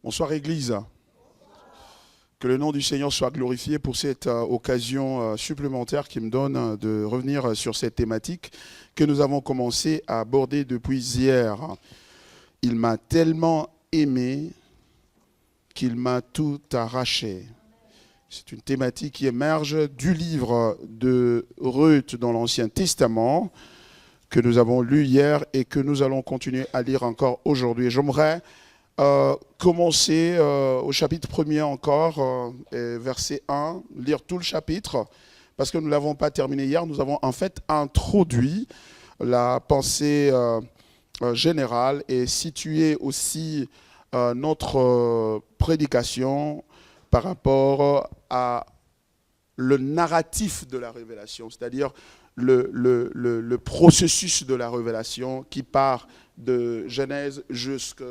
Bonsoir Église. Que le nom du Seigneur soit glorifié pour cette occasion supplémentaire qui me donne de revenir sur cette thématique que nous avons commencé à aborder depuis hier. Il m'a tellement aimé qu'il m'a tout arraché. C'est une thématique qui émerge du livre de Ruth dans l'Ancien Testament que nous avons lu hier et que nous allons continuer à lire encore aujourd'hui. J'aimerais commencer au chapitre 1er encore, verset 1, lire tout le chapitre, parce que nous ne l'avons pas terminé hier. Nous avons en fait introduit la pensée générale et situé aussi notre prédication par rapport à le narratif de la révélation, c'est-à-dire le processus de la révélation qui part de Genèse jusqu'à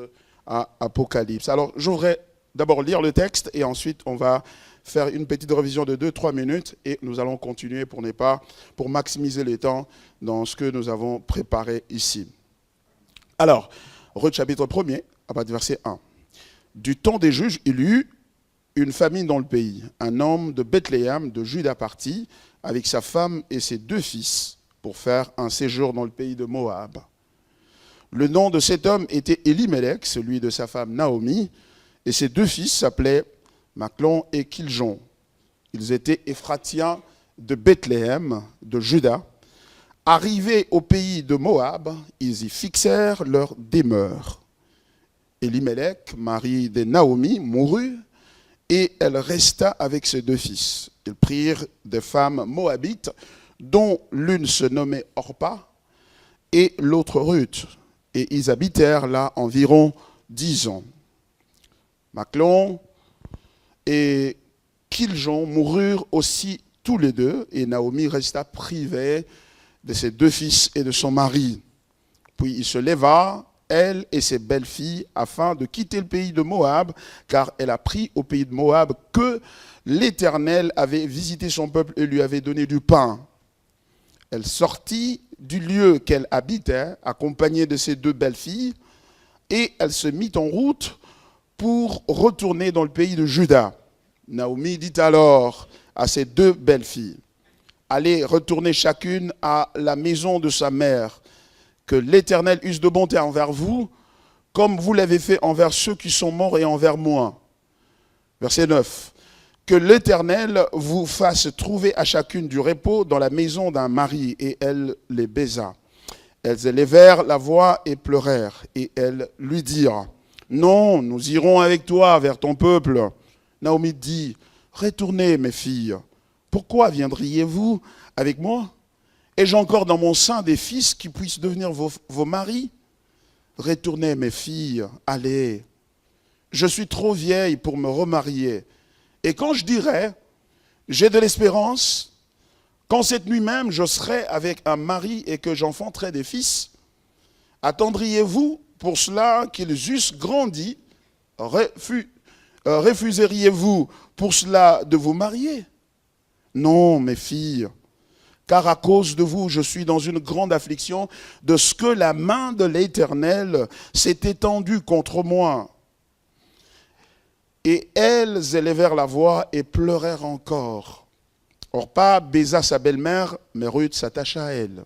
Apocalypse. Alors, je voudrais d'abord lire le texte et ensuite on va faire une petite révision de 2-3 minutes et nous allons continuer pour maximiser le temps dans ce que nous avons préparé ici. Alors, Ruth chapitre 1er, à partir du verset 1. Du temps des juges, il y eut une famine dans le pays. Un homme de Bethléem, de Juda partit, avec sa femme et ses 2 fils, pour faire un séjour dans le pays de Moab. Le nom de cet homme était Elimelech, celui de sa femme Naomi, et ses 2 fils s'appelaient Machlon et Kiljon. Ils étaient Éphratiens de Bethléem, de Juda. Arrivés au pays de Moab, ils y fixèrent leur demeure. Elimelech, mari de Naomi, mourut, et elle resta avec ses 2 fils. Ils prirent des femmes moabites, dont l'une se nommait Orpa et l'autre Ruth. Et ils habitèrent là environ 10 ans. Machlon et Kiljon moururent aussi tous les 2, et Naomi resta privée de ses 2 fils et de son mari. Puis il se leva, elle et ses belles-filles, afin de quitter le pays de Moab, car elle apprit au pays de Moab que l'Éternel avait visité son peuple et lui avait donné du pain. Elle sortit du lieu qu'elle habitait, accompagnée de ses 2 belles-filles, et elle se mit en route pour retourner dans le pays de Juda. Naomi dit alors à ses 2 belles-filles, « Allez retourner chacune à la maison de sa mère, que l'Éternel use de bonté envers vous, comme vous l'avez fait envers ceux qui sont morts et envers moi. » Verset 9. Que l'Éternel vous fasse trouver à chacune du repos dans la maison d'un mari. Et elle les baisa. Elles élevèrent la voix et pleurèrent. Et elles lui dirent, non, nous irons avec toi vers ton peuple. Naomi dit, retournez mes filles. Pourquoi viendriez-vous avec moi? Ai-je encore dans mon sein des fils qui puissent devenir vos maris? Retournez mes filles, allez. Je suis trop vieille pour me remarier. Et quand je dirais, j'ai de l'espérance, quand cette nuit même je serai avec un mari et que j'enfanterai des fils, attendriez-vous pour cela qu'ils eussent grandi? Refuseriez-vous pour cela de vous marier? Non, mes filles, car à cause de vous, je suis dans une grande affliction de ce que la main de l'Éternel s'est étendue contre moi. Et elles élevèrent la voix et pleurèrent encore. Orpa baisa sa belle-mère, mais Ruth s'attacha à elle.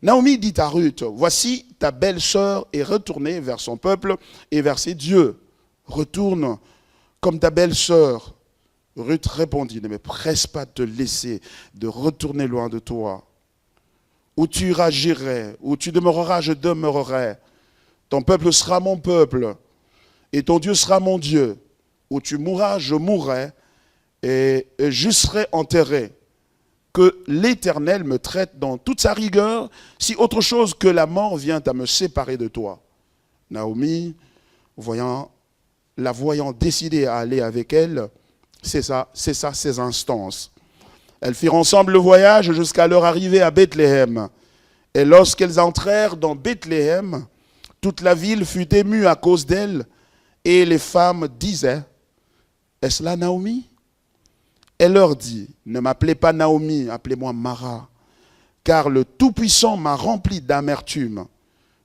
Naomi dit à Ruth, voici ta belle-sœur est retournée vers son peuple et vers ses dieux. Retourne comme ta belle-sœur. Ruth répondit, ne me presse pas de te laisser, de retourner loin de toi. Où tu iras, j'irai. Où tu demeureras, je demeurerai. Ton peuple sera mon peuple. Et ton Dieu sera mon Dieu. Où tu mourras, je mourrai, et je serai enterré. Que l'Éternel me traite dans toute sa rigueur, si autre chose que la mort vient à me séparer de toi. Naomi, la voyant décidée à aller avec elle, c'est ça ses instances. Elles firent ensemble le voyage jusqu'à leur arrivée à Bethléem. Et lorsqu'elles entrèrent dans Bethléem, toute la ville fut émue à cause d'elles, et les femmes disaient, « Est-ce là Naomi ?» Elle leur dit, « Ne m'appelez pas Naomi, appelez-moi Mara, car le Tout-Puissant m'a rempli d'amertume.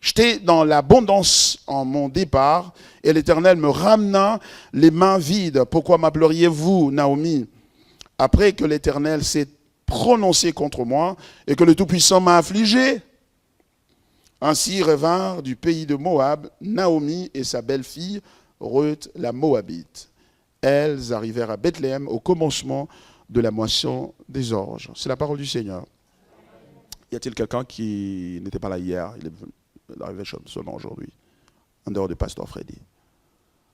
J'étais dans l'abondance en mon départ, et l'Éternel me ramena les mains vides. Pourquoi m'appelleriez-vous, Naomi, après que l'Éternel s'est prononcé contre moi et que le Tout-Puissant m'a affligé? Ainsi revinrent du pays de Moab Naomi et sa belle-fille Ruth la Moabite. Elles arrivèrent à Bethléem au commencement de la moisson des orges. C'est la parole du Seigneur. Y a-t-il quelqu'un qui n'était pas là hier? Il est arrivé seulement aujourd'hui, en dehors du pasteur Freddy.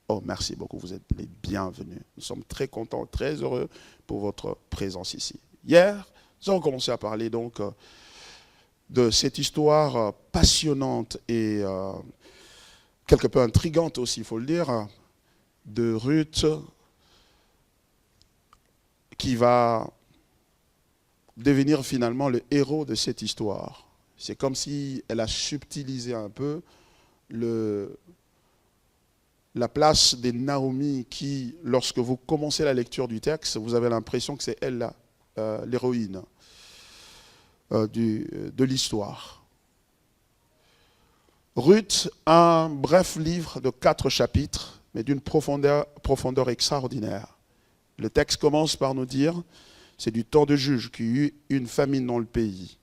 Oh, merci beaucoup, vous êtes les bienvenus. Nous sommes très contents, très heureux pour votre présence ici. Hier, nous avons commencé à parler donc de cette histoire passionnante et quelque peu intrigante aussi, il faut le dire, de Ruth qui va devenir finalement le héros de cette histoire. C'est comme si elle a subtilisé un peu la place de Naomi qui, lorsque vous commencez la lecture du texte, vous avez l'impression que c'est elle l'héroïne de l'histoire. Ruth, un bref livre de 4 chapitres, mais d'une profondeur extraordinaire. Le texte commence par nous dire, c'est du temps de Juge qu'il y eut une famine dans le pays.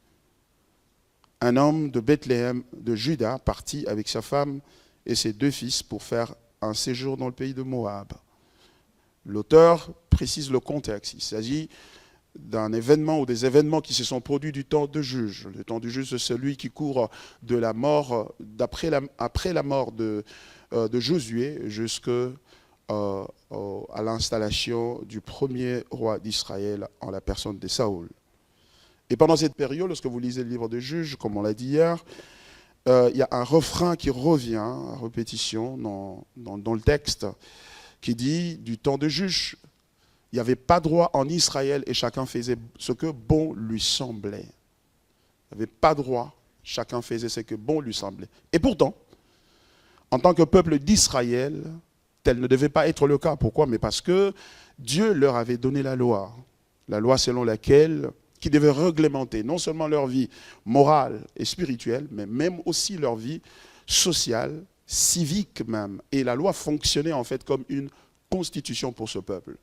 Un homme de Bethléem, de Juda, partit avec sa femme et ses 2 fils pour faire un séjour dans le pays de Moab. L'auteur précise le contexte. Il s'agit d'un événement ou des événements qui se sont produits du temps de Juge. Le temps du Juge, c'est celui qui court de la mort, après la mort de Josué jusqu'à l'installation du premier roi d'Israël en la personne de Saül. Et pendant cette période, lorsque vous lisez le livre de Juges, comme on l'a dit hier, il y a un refrain qui revient à répétition dans le texte qui dit du temps de Juge, il n'y avait pas droit en Israël et chacun faisait ce que bon lui semblait. Il n'y avait pas droit, chacun faisait ce que bon lui semblait. Et pourtant, en tant que peuple d'Israël, tel ne devait pas être le cas. Pourquoi? Mais parce que Dieu leur avait donné la loi selon laquelle qui devait réglementer non seulement leur vie morale et spirituelle, mais même aussi leur vie sociale, civique même. Et la loi fonctionnait en fait comme une constitution pour ce peuple.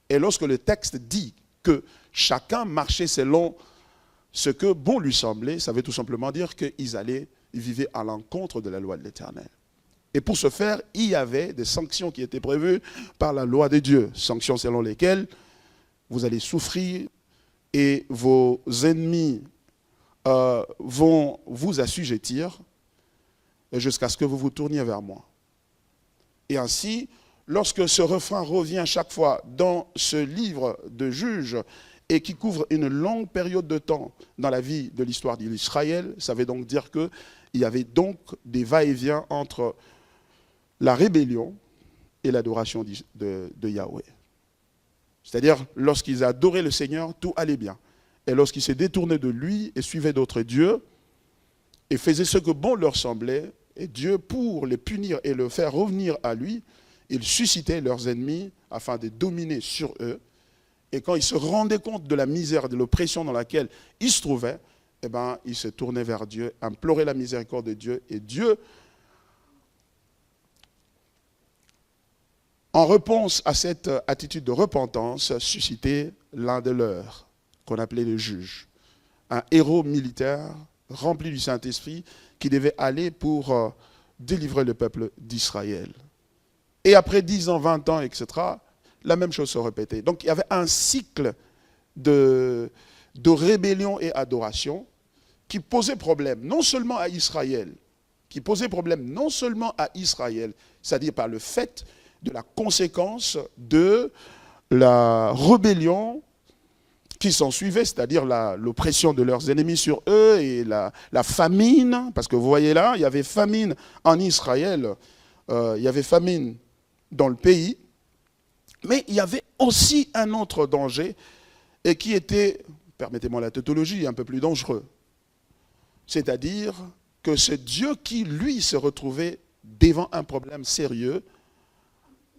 Et lorsque le texte dit que chacun marchait selon ce que bon lui semblait, ça veut tout simplement dire qu'ils vivaient à l'encontre de la loi de l'Éternel. Et pour ce faire, il y avait des sanctions qui étaient prévues par la loi de Dieu, sanctions selon lesquelles vous allez souffrir et vos ennemis vont vous assujettir jusqu'à ce que vous vous tourniez vers moi. Et ainsi, lorsque ce refrain revient chaque fois dans ce livre de Juges et qui couvre une longue période de temps dans la vie de l'histoire d'Israël, ça veut donc dire qu'il y avait donc des va-et-vient entre la rébellion et l'adoration de Yahweh. C'est-à-dire, lorsqu'ils adoraient le Seigneur, tout allait bien. Et lorsqu'ils se détournaient de lui et suivaient d'autres dieux et faisaient ce que bon leur semblait, et Dieu, pour les punir et le faire revenir à lui, il suscitait leurs ennemis afin de dominer sur eux. Et quand ils se rendaient compte de la misère et de l'oppression dans laquelle ils se trouvaient, eh ben, ils se tournaient vers Dieu, imploraient la miséricorde de Dieu. Et Dieu, en réponse à cette attitude de repentance, suscitait l'un de leurs, qu'on appelait le juge. Un héros militaire rempli du Saint-Esprit qui devait aller pour délivrer le peuple d'Israël. Et après 10 ans, 20 ans, etc., la même chose se répétait. Donc il y avait un cycle de rébellion et adoration qui posait problème, non seulement à Israël, c'est-à-dire par le fait de la conséquence de la rébellion qui s'en suivait, c'est-à-dire l'oppression de leurs ennemis sur eux et la famine, parce que vous voyez là, il y avait famine en Israël, il y avait famine dans le pays, mais il y avait aussi un autre danger, et qui était, permettez-moi la tautologie, un peu plus dangereux. C'est-à-dire que c'est Dieu qui, lui, se retrouvait devant un problème sérieux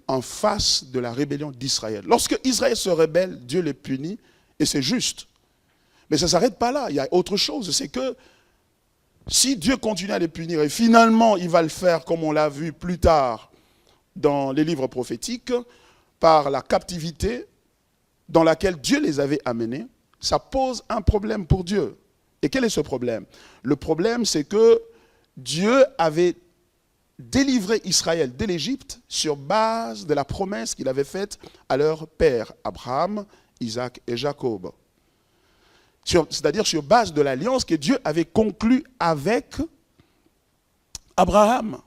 en face de la rébellion d'Israël. Lorsque Israël se rebelle, Dieu les punit, et c'est juste. Mais ça ne s'arrête pas là, il y a autre chose, c'est que si Dieu continue à les punir, et finalement il va le faire comme on l'a vu plus tard dans les livres prophétiques, par la captivité dans laquelle Dieu les avait amenés, ça pose un problème pour Dieu. Et quel est ce problème? Le problème, c'est que Dieu avait délivré Israël de l'Égypte sur base de la promesse qu'il avait faite à leur père, Abraham, Isaac et Jacob. C'est-à-dire sur base de l'alliance que Dieu avait conclue avec Abraham,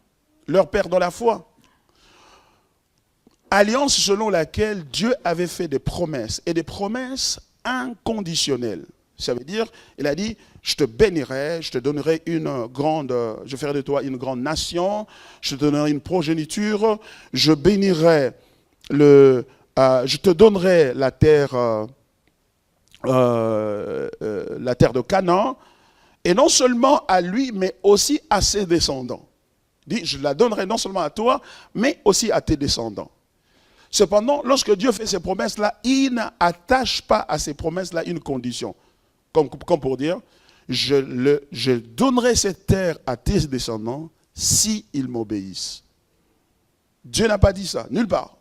leur père dans la foi. Alliance selon laquelle Dieu avait fait des promesses, et des promesses inconditionnelles. Ça veut dire, il a dit, je te bénirai, je te donnerai je ferai de toi une grande nation, je te donnerai une progéniture, je bénirai je te donnerai la terre de Canaan, et non seulement à lui, mais aussi à ses descendants. Il dit, je la donnerai non seulement à toi, mais aussi à tes descendants. Cependant, lorsque Dieu fait ces promesses-là, il n'attache pas à ces promesses-là une condition. Comme pour dire, je donnerai cette terre à tes descendants s'ils m'obéissent. Dieu n'a pas dit ça, nulle part.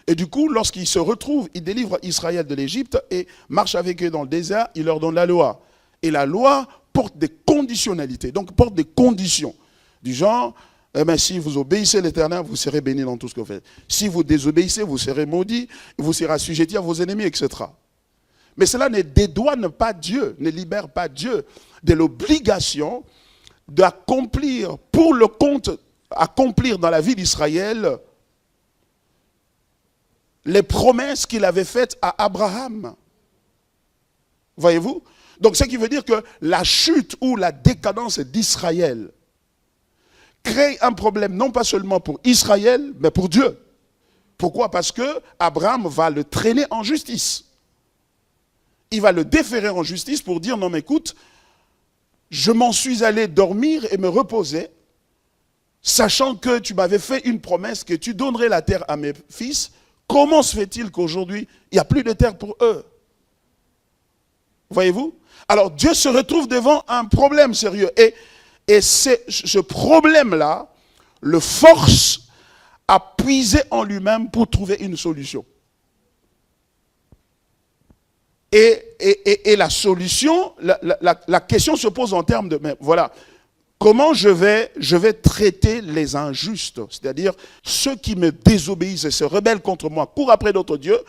Et du coup, lorsqu'il se retrouve, il délivre Israël de l'Égypte et marche avec eux dans le désert, il leur donne la loi. Et la loi porte des conditionnalités, donc porte des conditions. Du genre, si vous obéissez l'Éternel, vous serez bénis dans tout ce que vous faites. Si vous désobéissez, vous serez maudits, vous serez assujettis à vos ennemis, etc. Mais cela ne dédouane pas Dieu, ne libère pas Dieu de l'obligation d'accomplir, pour le compte, accomplir dans la vie d'Israël les promesses qu'il avait faites à Abraham. Voyez-vous? Donc ce qui veut dire que la chute ou la décadence d'Israël crée un problème non pas seulement pour Israël, mais pour Dieu. Pourquoi? Parce que Abraham va le traîner en justice. Il va le déférer en justice pour dire, non mais écoute, je m'en suis allé dormir et me reposer, sachant que tu m'avais fait une promesse que tu donnerais la terre à mes fils. Comment se fait-il qu'aujourd'hui, il n'y a plus de terre pour eux? Voyez-vous? Alors Dieu se retrouve devant un problème sérieux. Et ce problème-là le force à puiser en lui-même pour trouver une solution. Et la solution, la question se pose en termes de, mais voilà, comment je vais traiter les injustes, c'est-à-dire ceux qui me désobéissent et se rebellent contre moi, courent après d'autres dieux,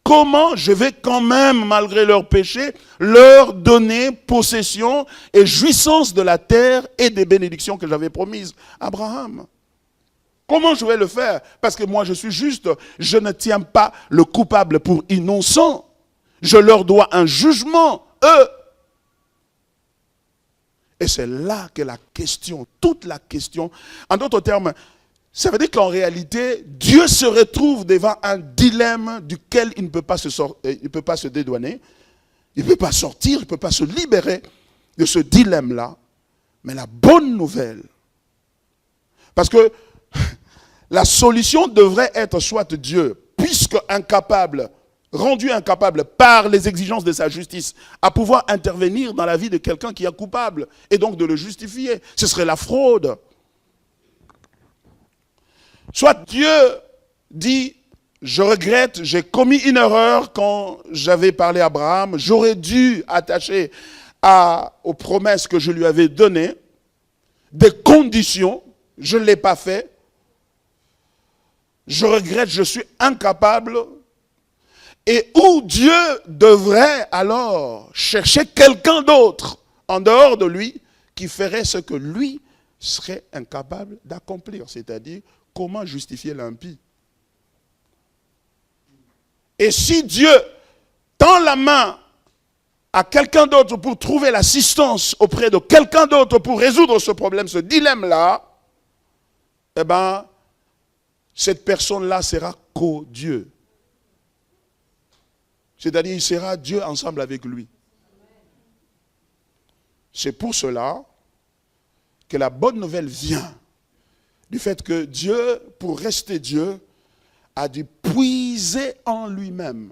comment je vais quand même, malgré leurs péchés, leur donner possession et jouissance de la terre et des bénédictions que j'avais promises à Abraham? Comment je vais le faire? Parce que moi je suis juste, je ne tiens pas le coupable pour innocent. Je leur dois un jugement, eux. Et c'est là que la question, toute la question, en d'autres termes, ça veut dire qu'en réalité, Dieu se retrouve devant un dilemme duquel il ne peut pas se dédouaner, il ne peut pas sortir, il ne peut pas se libérer de ce dilemme-là. Mais la bonne nouvelle, parce que la solution devrait être soit Dieu, puisque incapable, rendu incapable par les exigences de sa justice, à pouvoir intervenir dans la vie de quelqu'un qui est coupable, et donc de le justifier. Ce serait la fraude. Soit Dieu dit, je regrette, j'ai commis une erreur quand j'avais parlé à Abraham, j'aurais dû attacher aux promesses que je lui avais données des conditions, je ne l'ai pas fait, je regrette, je suis incapable. Et où Dieu devrait alors chercher quelqu'un d'autre en dehors de lui qui ferait ce que lui serait incapable d'accomplir, c'est-à-dire comment justifier l'impie. Et si Dieu tend la main à quelqu'un d'autre pour trouver l'assistance auprès de quelqu'un d'autre pour résoudre ce problème, ce dilemme-là, eh bien, cette personne-là sera co-Dieu. C'est-à-dire, il sera Dieu ensemble avec lui. C'est pour cela que la bonne nouvelle vient du fait que Dieu, pour rester Dieu, a dû puiser en lui-même.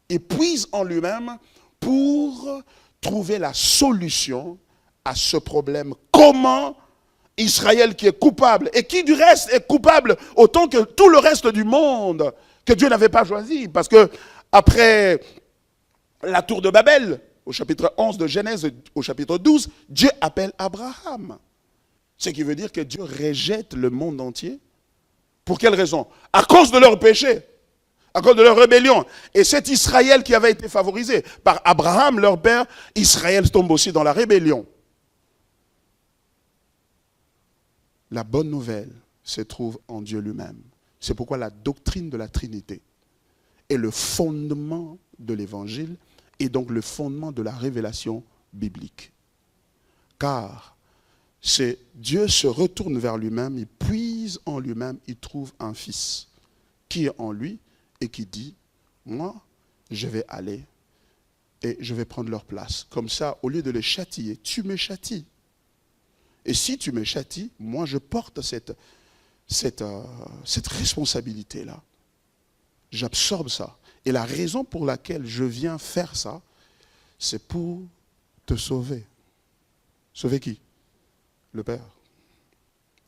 Et puise en lui-même pour trouver la solution à ce problème. Comment Israël qui est coupable, et qui du reste est coupable autant que tout le reste du monde, que Dieu n'avait pas choisi. Parce que après la tour de Babel, au chapitre 11 de Genèse, au chapitre 12, Dieu appelle Abraham. Ce qui veut dire que Dieu rejette le monde entier. Pour quelle raison? À cause de leur péché, à cause de leur rébellion. Et cet Israël qui avait été favorisé par Abraham, leur père, Israël tombe aussi dans la rébellion. La bonne nouvelle se trouve en Dieu lui-même. C'est pourquoi la doctrine de la Trinité est le fondement de l'évangile et donc le fondement de la révélation biblique. Car Dieu se retourne vers lui-même, il puise en lui-même, il trouve un fils qui est en lui et qui dit, moi, je vais aller et je vais prendre leur place. Comme ça, au lieu de les châtier, tu me châties. Et si tu me châties, moi je porte cette responsabilité-là. J'absorbe ça. Et la raison pour laquelle je viens faire ça, c'est pour te sauver. Sauver qui? Le Père.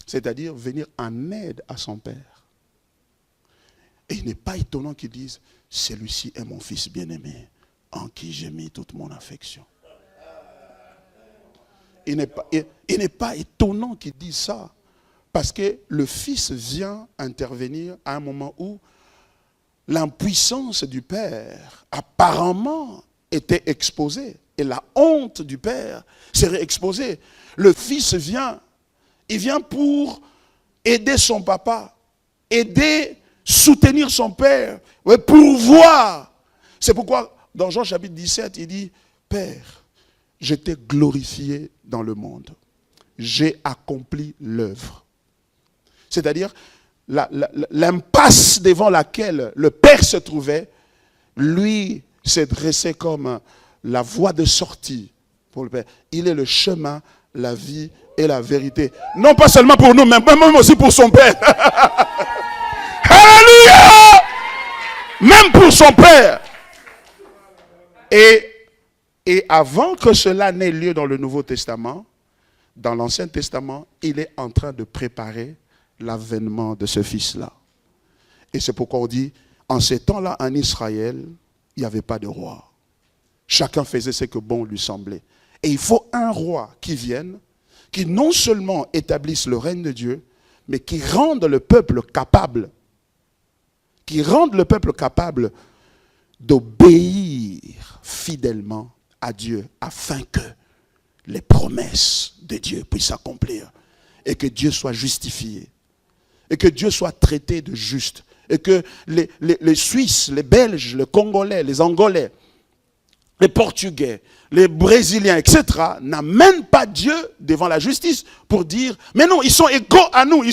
C'est-à-dire venir en aide à son Père. Et il n'est pas étonnant qu'ils disent, celui-ci est mon fils bien-aimé, en qui j'ai mis toute mon affection. Il n'est pas étonnant qu'ils disent ça, parce que le Fils vient intervenir à un moment où l'impuissance du Père apparemment était exposée, et la honte du Père serait exposée. Le Fils vient, il vient pour aider son papa, soutenir son Père, pourvoir. C'est pourquoi dans Jean chapitre 17, il dit, Père, je t'ai glorifié dans le monde. J'ai accompli l'œuvre. C'est-à-dire, l'impasse devant laquelle le Père se trouvait, lui s'est dressé comme la voie de sortie pour le Père. Il est le chemin, la vie et la vérité. Non pas seulement pour nous, mais même aussi pour son Père. Alléluia! Même pour son Père. Et avant que cela n'ait lieu dans le Nouveau Testament, dans l'Ancien Testament, il est en train de préparer l'avènement de ce fils-là. Et c'est pourquoi on dit, en ces temps-là, en Israël, il n'y avait pas de roi. Chacun faisait ce que bon lui semblait. Et il faut un roi qui vienne, qui non seulement établisse le règne de Dieu, mais qui rende le peuple capable, d'obéir fidèlement à Dieu, afin que les promesses de Dieu puissent s'accomplir, et que Dieu soit justifié, et que Dieu soit traité de juste, et que les Suisses, les Belges, les Congolais, les Angolais, les Portugais, les Brésiliens, etc., n'amènent pas Dieu devant la justice pour dire, mais non, ils sont égaux à nous,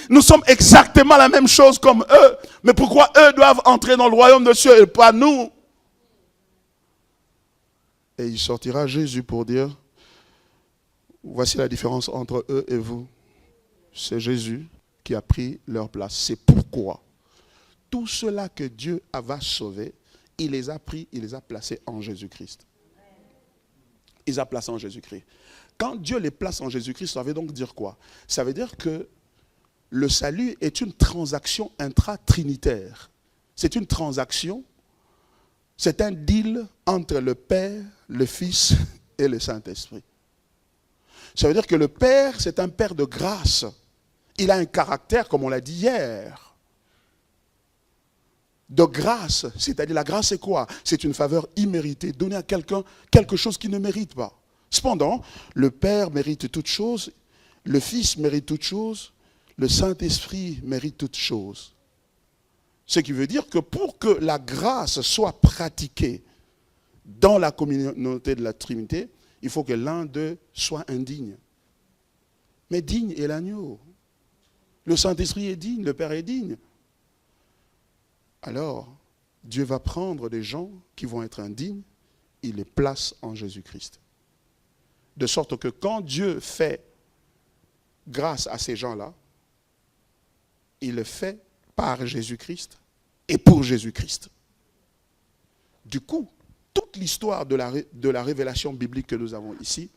nous sommes exactement la même chose comme eux, mais pourquoi eux doivent entrer dans le royaume de Dieu et pas nous? Et il sortira Jésus pour dire, voici la différence entre eux et vous. C'est Jésus qui a pris leur place. C'est pourquoi tout cela que Dieu va sauver, il les a pris, il les a placés en Jésus-Christ. Il les a placés en Jésus-Christ. Quand Dieu les place en Jésus-Christ, ça veut donc dire quoi? Ça veut dire que le salut est une transaction intra-trinitaire. C'est une transaction, c'est un deal entre le Père, le Fils et le Saint-Esprit. Ça veut dire que le Père, c'est un Père de grâce. Il a un caractère, comme on l'a dit hier, de grâce. C'est-à-dire, la grâce, c'est quoi? C'est une faveur imméritée, donnée à quelqu'un quelque chose qu'il ne mérite pas. Cependant, le Père mérite toutes choses, le Fils mérite toutes choses, le Saint-Esprit mérite toutes choses. Ce qui veut dire que pour que la grâce soit pratiquée dans la communauté de la Trinité, il faut que l'un d'eux soit indigne. Mais digne est l'agneau. Le Saint-Esprit est digne, le Père est digne. Alors, Dieu va prendre des gens qui vont être indignes, il les place en Jésus-Christ. De sorte que quand Dieu fait grâce à ces gens-là, il le fait par Jésus-Christ et pour Jésus-Christ. Du coup, toute l'histoire de la révélation biblique que nous avons ici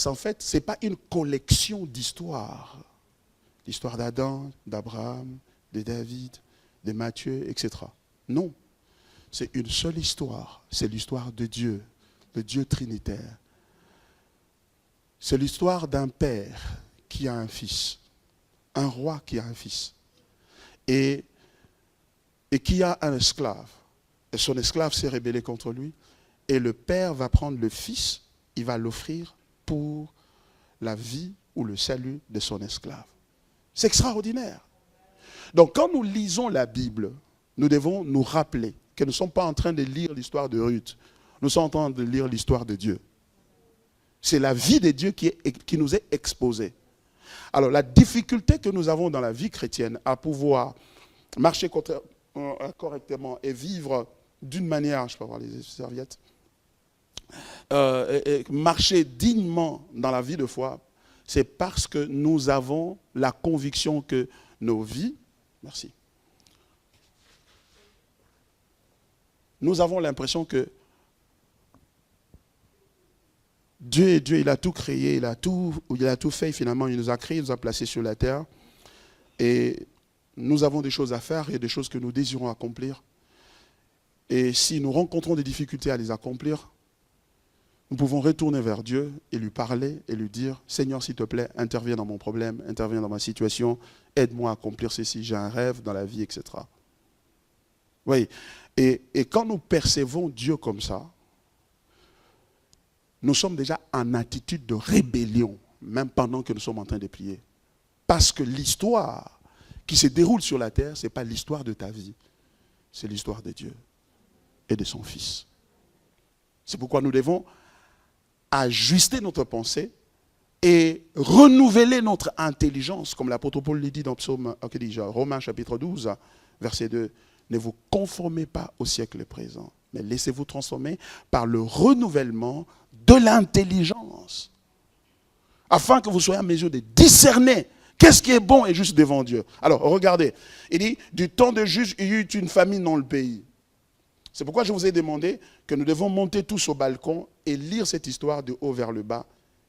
En fait, ce n'est pas une collection d'histoires. L'histoire d'Adam, d'Abraham, de David, de Matthieu, etc. Non, c'est une seule histoire. C'est l'histoire de Dieu, le Dieu trinitaire. C'est l'histoire d'un père qui a un fils, un roi qui a un fils, et qui a un esclave. Et son esclave s'est rébellé contre lui, et le père va prendre le fils, il va l'offrir pour la vie ou le salut de son esclave. C'est extraordinaire. Donc quand nous lisons la Bible, nous devons nous rappeler que nous ne sommes pas en train de lire l'histoire de Ruth, nous sommes en train de lire l'histoire de Dieu. C'est la vie de Dieu qui nous est exposée. Alors la difficulté que nous avons dans la vie chrétienne à pouvoir marcher correctement et vivre d'une manière, je peux avoir les serviettes, et marcher dignement dans la vie de foi, c'est parce que nous avons la conviction que nos vies, merci, nous avons l'impression que Dieu est Dieu, il a tout créé, il a tout fait, finalement il nous a créés, il nous a placés sur la terre, et nous avons des choses à faire, il y a des choses que nous désirons accomplir, et si nous rencontrons des difficultés à les accomplir, nous pouvons retourner vers Dieu et lui parler et lui dire « Seigneur, s'il te plaît, interviens dans mon problème, interviens dans ma situation, aide-moi à accomplir ceci, j'ai un rêve dans la vie, etc. » Oui, et quand nous percevons Dieu comme ça, nous sommes déjà en attitude de rébellion, même pendant que nous sommes en train de prier. Parce que l'histoire qui se déroule sur la terre, ce n'est pas l'histoire de ta vie, c'est l'histoire de Dieu et de son Fils. C'est pourquoi nous devons ajuster notre pensée et renouveler notre intelligence, comme l'apôtre Paul le dit dans Romains chapitre 12, verset 2. Ne vous conformez pas au siècle présent, mais laissez-vous transformer par le renouvellement de l'intelligence, afin que vous soyez en mesure de discerner qu'est-ce qui est bon et juste devant Dieu. Alors, regardez, il dit, du temps de Juge, il y eut une famine dans le pays. C'est pourquoi je vous ai demandé que nous devons monter tous au balcon et lire cette histoire de haut vers le bas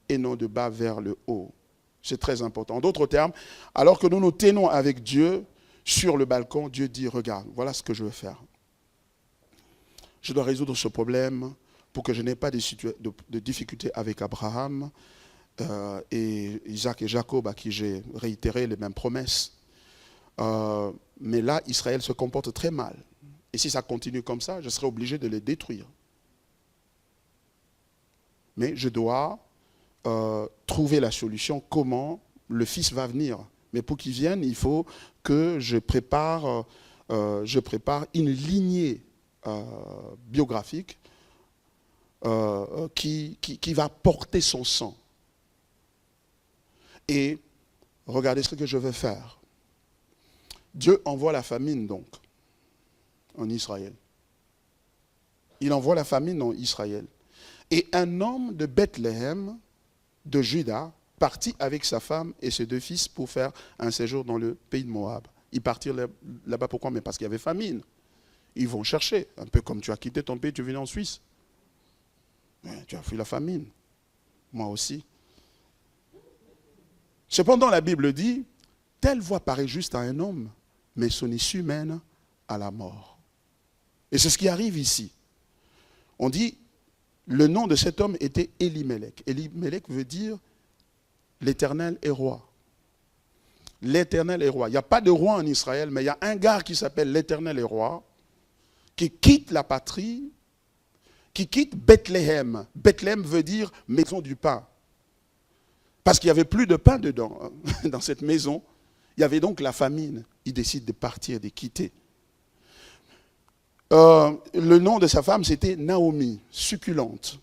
et non de bas vers le haut. C'est très important. En d'autres termes, alors que nous nous tenons avec Dieu sur le balcon, Dieu dit, regarde, voilà ce que je veux faire. Je dois résoudre ce problème pour que je n'ai pas de difficultés avec Abraham et Isaac et Jacob à qui j'ai réitéré les mêmes promesses. Mais là, Israël se comporte très mal. Et si ça continue comme ça, je serai obligé de les détruire. Mais je dois trouver la solution, comment le Fils va venir. Mais pour qu'il vienne, il faut que je prépare une lignée biographique qui va porter son sang. Et regardez ce que je vais faire. Dieu envoie la famine donc en Israël. Il envoie la famine en Israël. Et un homme de Bethléem, de Juda, partit avec sa femme et ses deux fils pour faire un séjour dans le pays de Moab. Ils partirent là-bas, pourquoi? Mais parce qu'il y avait famine. Ils vont chercher, un peu comme tu as quitté ton pays, tu es venu en Suisse. Mais tu as fui la famine. Moi aussi. Cependant, la Bible dit, telle voie paraît juste à un homme, mais son issue mène à la mort. Et c'est ce qui arrive ici. On dit, le nom de cet homme était Elimelech. Elimelech veut dire l'Éternel est roi. L'Éternel est roi. Il n'y a pas de roi en Israël, mais il y a un gars qui s'appelle l'Éternel est roi, qui quitte la patrie, qui quitte Bethléem. Bethléem veut dire maison du pain. Parce qu'il n'y avait plus de pain dedans, dans cette maison. Il y avait donc la famine. Il décide de partir, de quitter. Le nom de sa femme, c'était Naomi, succulente.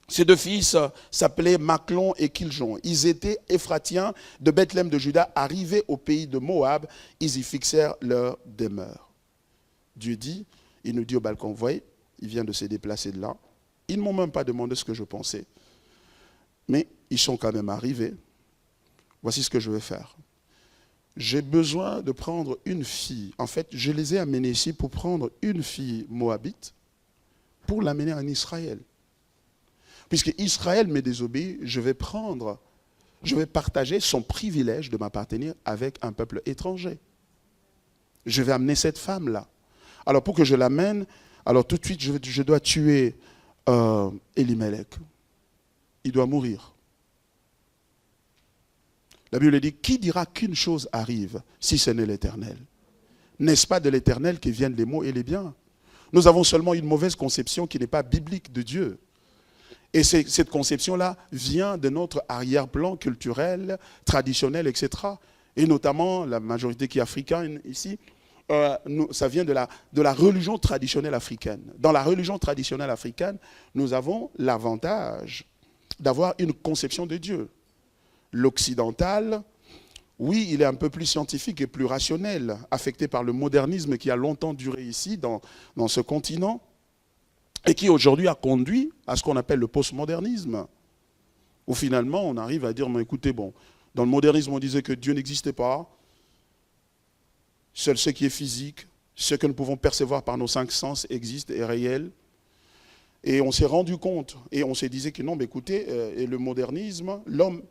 Ses deux fils s'appelaient Maclon et Kiljon. Ils étaient Éphratiens de Bethléem de Juda, arrivés au pays de Moab. Ils y fixèrent leur demeure. Dieu dit, il nous dit au balcon, vous voyez, il vient de se déplacer de là. Ils ne m'ont même pas demandé ce que je pensais. Mais ils sont quand même arrivés. Voici ce que je vais faire. J'ai besoin de prendre une fille. En fait, je les ai amenés ici pour prendre une fille moabite pour l'amener en Israël. Puisque Israël m'est désobéi, je vais partager son privilège de m'appartenir avec un peuple étranger. Je vais amener cette femme-là. Alors pour que je l'amène, alors tout de suite je dois tuer Elimelech. Il doit mourir. La Bible dit, qui dira qu'une chose arrive si ce n'est l'Éternel? N'est-ce pas de l'Éternel que viennent les maux et les biens? Nous avons seulement une mauvaise conception qui n'est pas biblique de Dieu. Et cette conception-là vient de notre arrière-plan culturel, traditionnel, etc. Et notamment, la majorité qui est africaine ici, ça vient de la religion traditionnelle africaine. Dans la religion traditionnelle africaine, nous avons l'avantage d'avoir une conception de Dieu. L'occidental, oui, il est un peu plus scientifique et plus rationnel, affecté par le modernisme qui a longtemps duré ici, dans ce continent, et qui aujourd'hui a conduit à ce qu'on appelle le postmodernisme, où finalement on arrive à dire, mais écoutez, bon, dans le modernisme on disait que Dieu n'existait pas, seul ce qui est physique, ce que nous pouvons percevoir par nos 5 sens existe, est réel. Et on s'est rendu compte, et on s'est dit que non, mais écoutez, et le modernisme, l'homme,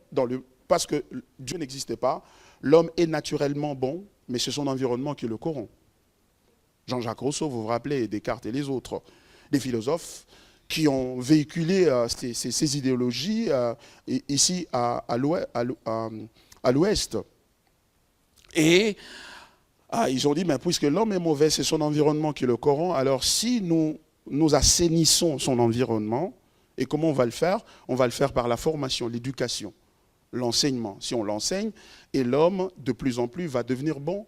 parce que Dieu n'existait pas, l'homme est naturellement bon, mais c'est son environnement qui le corrompt. Jean-Jacques Rousseau, vous vous rappelez, Descartes et les autres, des philosophes qui ont véhiculé ces idéologies ici à l'ouest. Et ils ont dit, mais puisque l'homme est mauvais, c'est son environnement qui le corrompt, alors si nous assainissons son environnement, et comment on va le faire? On va le faire par la formation, l'éducation, l'enseignement. Si on l'enseigne, et l'homme, de plus en plus, va devenir bon,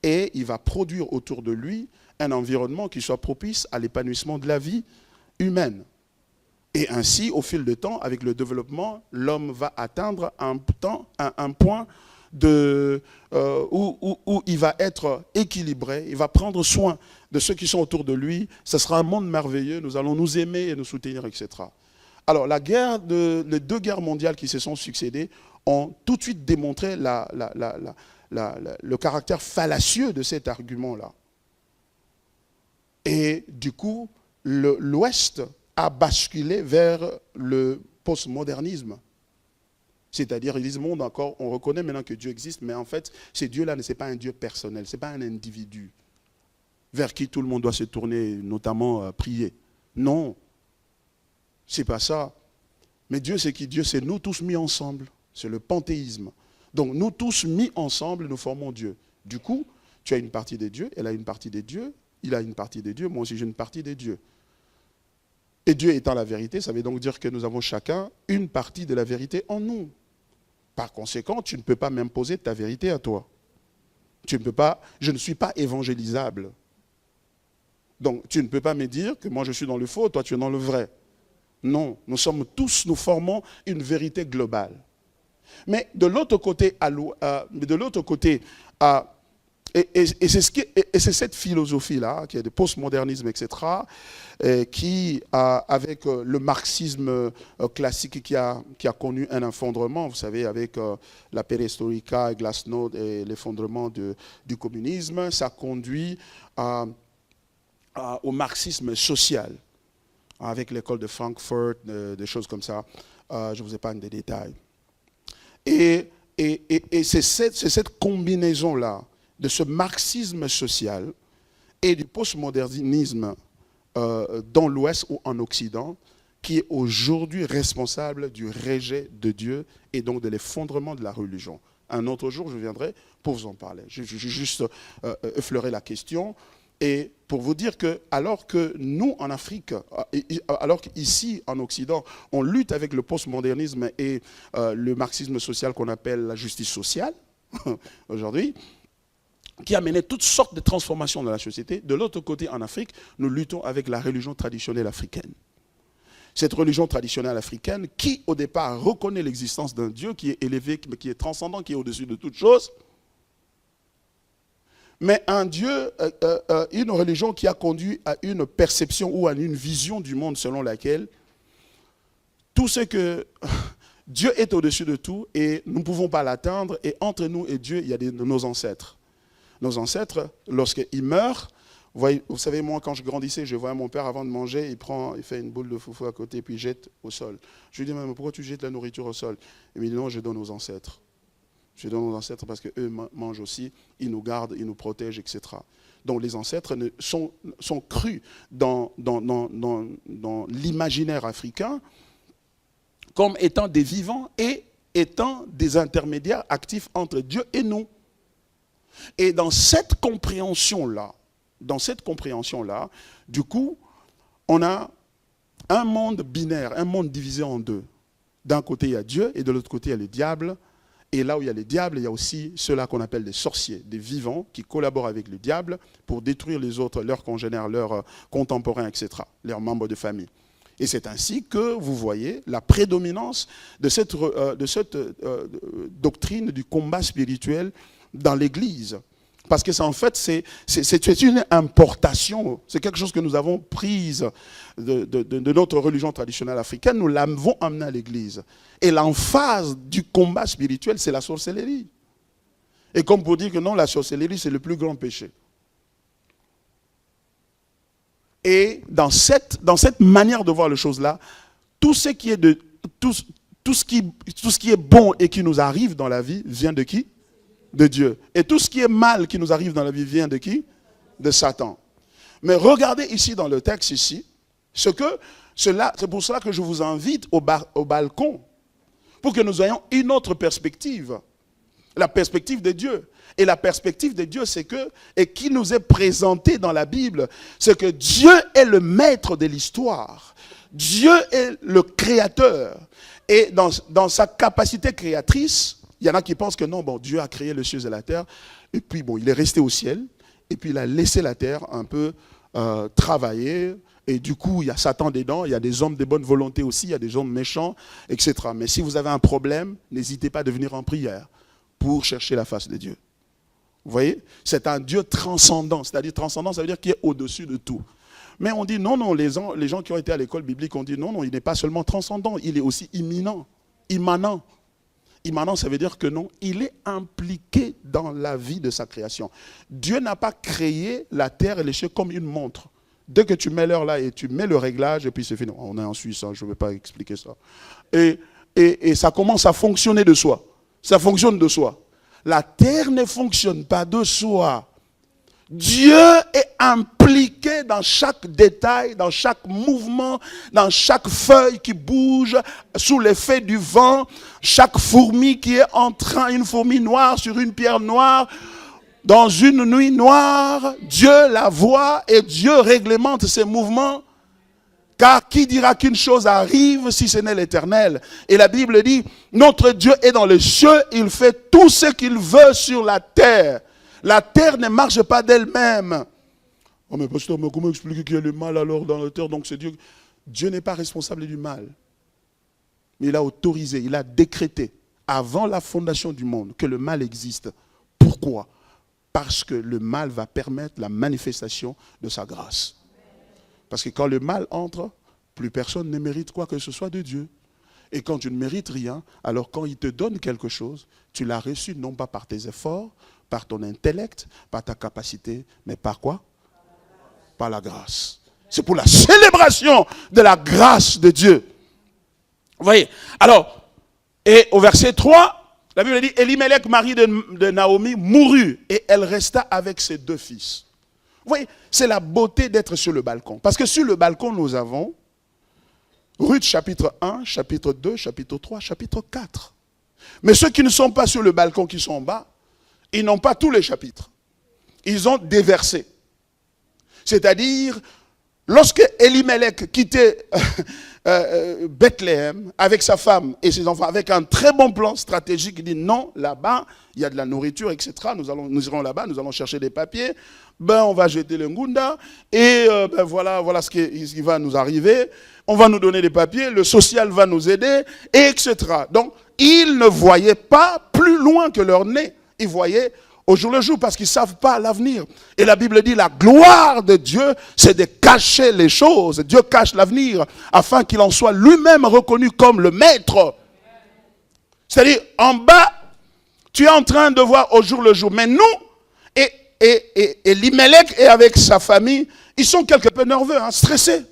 et il va produire autour de lui un environnement qui soit propice à l'épanouissement de la vie humaine. Et ainsi, au fil du temps, avec le développement, l'homme va atteindre un point où il va être équilibré, il va prendre soin de ceux qui sont autour de lui. Ce sera un monde merveilleux, nous allons nous aimer et nous soutenir, etc. Alors, les 2 guerres mondiales qui se sont succédées ont tout de suite démontré le caractère fallacieux de cet argument-là. Et du coup, l'Ouest a basculé vers le postmodernisme. C'est-à-dire, ils disent, bon, d'accord, on reconnaît maintenant que Dieu existe, mais en fait, ce Dieu-là, ce n'est pas un Dieu personnel, ce n'est pas un individu vers qui tout le monde doit se tourner, notamment prier. Non, c'est pas ça. Mais Dieu, c'est qui? Dieu, c'est nous tous mis ensemble. C'est le panthéisme. Donc, nous tous mis ensemble, nous formons Dieu. Du coup, tu as une partie des dieux, elle a une partie des dieux, il a une partie des dieux, moi aussi j'ai une partie des dieux. Et Dieu étant la vérité, ça veut donc dire que nous avons chacun une partie de la vérité en nous. Par conséquent, tu ne peux pas m'imposer ta vérité à toi. Tu ne peux pas, je ne suis pas évangélisable. Donc, tu ne peux pas me dire que moi je suis dans le faux, toi tu es dans le vrai. Non, nous formons une vérité globale. Mais de l'autre côté, c'est cette philosophie-là, qui est de postmodernisme, etc., qui, avec le marxisme classique qui a connu un effondrement, vous savez, avec la perestroïka, Glasnost et l'effondrement du communisme, ça conduit au marxisme social, avec l'école de Francfort, des choses comme ça. Je vous épargne des détails. Et c'est cette combinaison-là de ce marxisme social et du postmodernisme dans l'Ouest ou en Occident qui est aujourd'hui responsable du rejet de Dieu et donc de l'effondrement de la religion. Un autre jour, je viendrai pour vous en parler. Je vais juste effleurer la question. Et pour vous dire que, alors que nous, en Afrique, alors qu'ici, en Occident, on lutte avec le postmodernisme et le marxisme social qu'on appelle la justice sociale, aujourd'hui, qui a mené toutes sortes de transformations dans la société, de l'autre côté, en Afrique, nous luttons avec la religion traditionnelle africaine. Cette religion traditionnelle africaine, qui, au départ, reconnaît l'existence d'un Dieu qui est élevé, qui est transcendant, qui est au-dessus de toutes choses, mais un Dieu, une religion qui a conduit à une perception ou à une vision du monde selon laquelle tout ce que Dieu est au-dessus de tout et nous ne pouvons pas l'atteindre, et entre nous et Dieu, il y a nos ancêtres. Nos ancêtres, lorsqu'ils meurent, Vous savez, moi, quand je grandissais, je voyais mon père, avant de manger, il fait une boule de foufou à côté, puis il jette au sol. Je lui dis, mais pourquoi tu jettes la nourriture au sol? Il me dit, non, je donne aux ancêtres. Je donne aux ancêtres parce qu'eux mangent aussi, ils nous gardent, ils nous protègent, etc. Donc les ancêtres sont crus dans l'imaginaire africain comme étant des vivants et étant des intermédiaires actifs entre Dieu et nous. Et dans cette compréhension-là, du coup, on a un monde binaire, un monde divisé en deux. D'un côté, il y a Dieu et de l'autre côté, il y a le diable. Et là où il y a les diables, il y a aussi ceux-là qu'on appelle des sorciers, des vivants qui collaborent avec le diable pour détruire les autres, leurs congénères, leurs contemporains, etc., leurs membres de famille. Et c'est ainsi que vous voyez la prédominance de cette doctrine du combat spirituel dans l'Église. Parce que en fait, c'est une importation, c'est quelque chose que nous avons prise de notre religion traditionnelle africaine, nous l'avons amené à l'Église. Et l'emphase du combat spirituel, c'est la sorcellerie. Et comme pour dire que non, la sorcellerie, c'est le plus grand péché. Et dans cette manière de voir les choses-là, tout ce qui est bon et qui nous arrive dans la vie vient de qui? De Dieu. Et tout ce qui est mal qui nous arrive dans la vie vient de qui? De Satan. Mais regardez ici dans le texte ici, c'est pour cela que je vous invite au balcon, pour que nous ayons une autre perspective, la perspective de Dieu. Et la perspective de Dieu, et qui nous est présentée dans la Bible, c'est que Dieu est le maître de l'histoire. Dieu est le créateur. Et dans sa capacité créatrice, il y en a qui pensent que non, Dieu a créé les cieux et la terre, et puis il est resté au ciel, et puis il a laissé la terre un peu travailler, et du coup, il y a Satan dedans, il y a des hommes de bonne volonté aussi, il y a des hommes méchants, etc. Mais si vous avez un problème, n'hésitez pas à venir en prière pour chercher la face de Dieu. Vous voyez? C'est un Dieu transcendant, c'est-à-dire transcendant, ça veut dire qu'il est au-dessus de tout. Mais on dit non, les gens qui ont été à l'école biblique ont dit non, il n'est pas seulement transcendant, il est aussi immanent. Immanent, ça veut dire que non, il est impliqué dans la vie de sa création. Dieu n'a pas créé la terre et les cieux comme une montre. Dès que tu mets l'heure là et tu mets le réglage, et puis c'est fini. On est en Suisse, je ne vais pas expliquer ça. Et ça commence à fonctionner de soi. Ça fonctionne de soi. La terre ne fonctionne pas de soi. Dieu est impliqué dans chaque détail, dans chaque mouvement, dans chaque feuille qui bouge sous l'effet du vent, chaque fourmi qui est en train, une fourmi noire sur une pierre noire, dans une nuit noire, Dieu la voit et Dieu réglemente ses mouvements. Car qui dira qu'une chose arrive si ce n'est l'Éternel? Et la Bible dit, notre Dieu est dans les cieux, il fait tout ce qu'il veut sur la terre. La terre ne marche pas d'elle-même. Oh mais pasteur, mais comment expliquer qu'il y a le mal alors dans la terre? Donc c'est Dieu. Dieu n'est pas responsable du mal. Mais il a autorisé, il a décrété, avant la fondation du monde, que le mal existe. Pourquoi? Parce que le mal va permettre la manifestation de sa grâce. Parce que quand le mal entre, plus personne ne mérite quoi que ce soit de Dieu. Et quand tu ne mérites rien, alors quand il te donne quelque chose, tu l'as reçu non pas par tes efforts, par ton intellect, par ta capacité, mais par quoi? Par la grâce. C'est pour la célébration de la grâce de Dieu. Vous voyez? Alors, et au verset 3, la Bible dit, Elimelech, mari de Naomi, mourut et elle resta avec ses 2 fils. Vous voyez, c'est la beauté d'être sur le balcon. Parce que sur le balcon, nous avons Ruth chapitre 1, chapitre 2, chapitre 3, chapitre 4. Mais ceux qui ne sont pas sur le balcon, qui sont en bas, ils n'ont pas tous les chapitres. Ils ont des versets. C'est-à-dire, lorsque Elimelech quittait Bethléem avec sa femme et ses enfants, avec un très bon plan stratégique, il dit non, là-bas, il y a de la nourriture, etc. Nous irons là-bas, nous allons chercher des papiers, on va jeter le ngunda, et voilà ce qui va nous arriver. On va nous donner des papiers, le social va nous aider, etc. Donc, ils ne voyaient pas plus loin que leur nez. Ils voyaient au jour le jour parce qu'ils ne savent pas l'avenir. Et la Bible dit la gloire de Dieu, c'est de cacher les choses. Dieu cache l'avenir afin qu'il en soit lui-même reconnu comme le maître. C'est-à-dire, en bas, tu es en train de voir au jour le jour. Mais nous, et et Elimelech est avec sa famille, ils sont quelque peu nerveux, hein, stressés.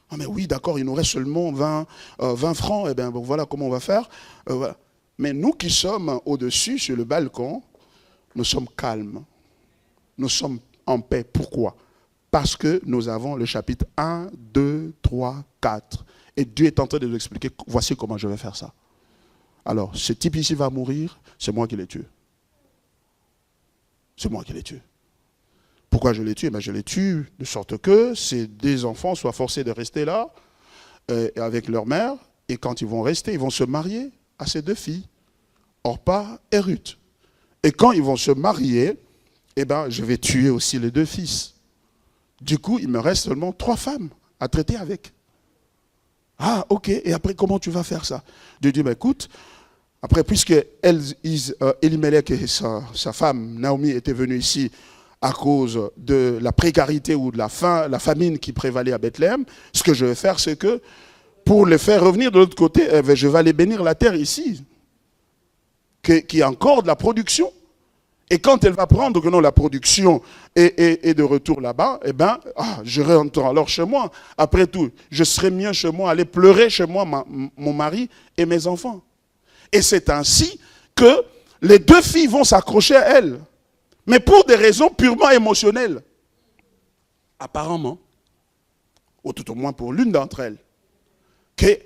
Ah mais oui, d'accord, il nous reste seulement 20 francs, et bien bon, voilà comment on va faire. Voilà. Mais nous qui sommes au-dessus, sur le balcon, nous sommes calmes. Nous sommes en paix. Pourquoi? Parce que nous avons le chapitre 1, 2, 3, 4. Et Dieu est en train de nous expliquer, voici comment je vais faire ça. Alors, ce type ici va mourir, c'est moi qui l'ai tué. C'est moi qui l'ai tué. Pourquoi je l'ai tué? Je l'ai tué de sorte que ces deux enfants soient forcés de rester là, avec leur mère, et quand ils vont rester, ils vont se marier à ces deux filles, Orpa et Ruth. Et quand ils vont se marier, je vais tuer aussi les deux fils. Du coup, il me reste seulement 3 femmes à traiter avec. Ah, ok, et après, comment tu vas faire ça? Dieu dit, écoute, après, puisque Elimelech et sa femme, Naomi, étaient venus ici à cause de la précarité ou de la famine qui prévalait à Bethléem, ce que je vais faire, c'est que, pour les faire revenir de l'autre côté, je vais aller bénir la terre ici, qui a encore de la production. Et quand elle va prendre que non, la production est de retour là-bas, je rentre alors chez moi. Après tout, je serai mieux chez moi, aller pleurer chez moi mon mari et mes enfants. Et c'est ainsi que les deux filles vont s'accrocher à elle. Mais pour des raisons purement émotionnelles. Apparemment, ou tout au moins pour l'une d'entre elles, que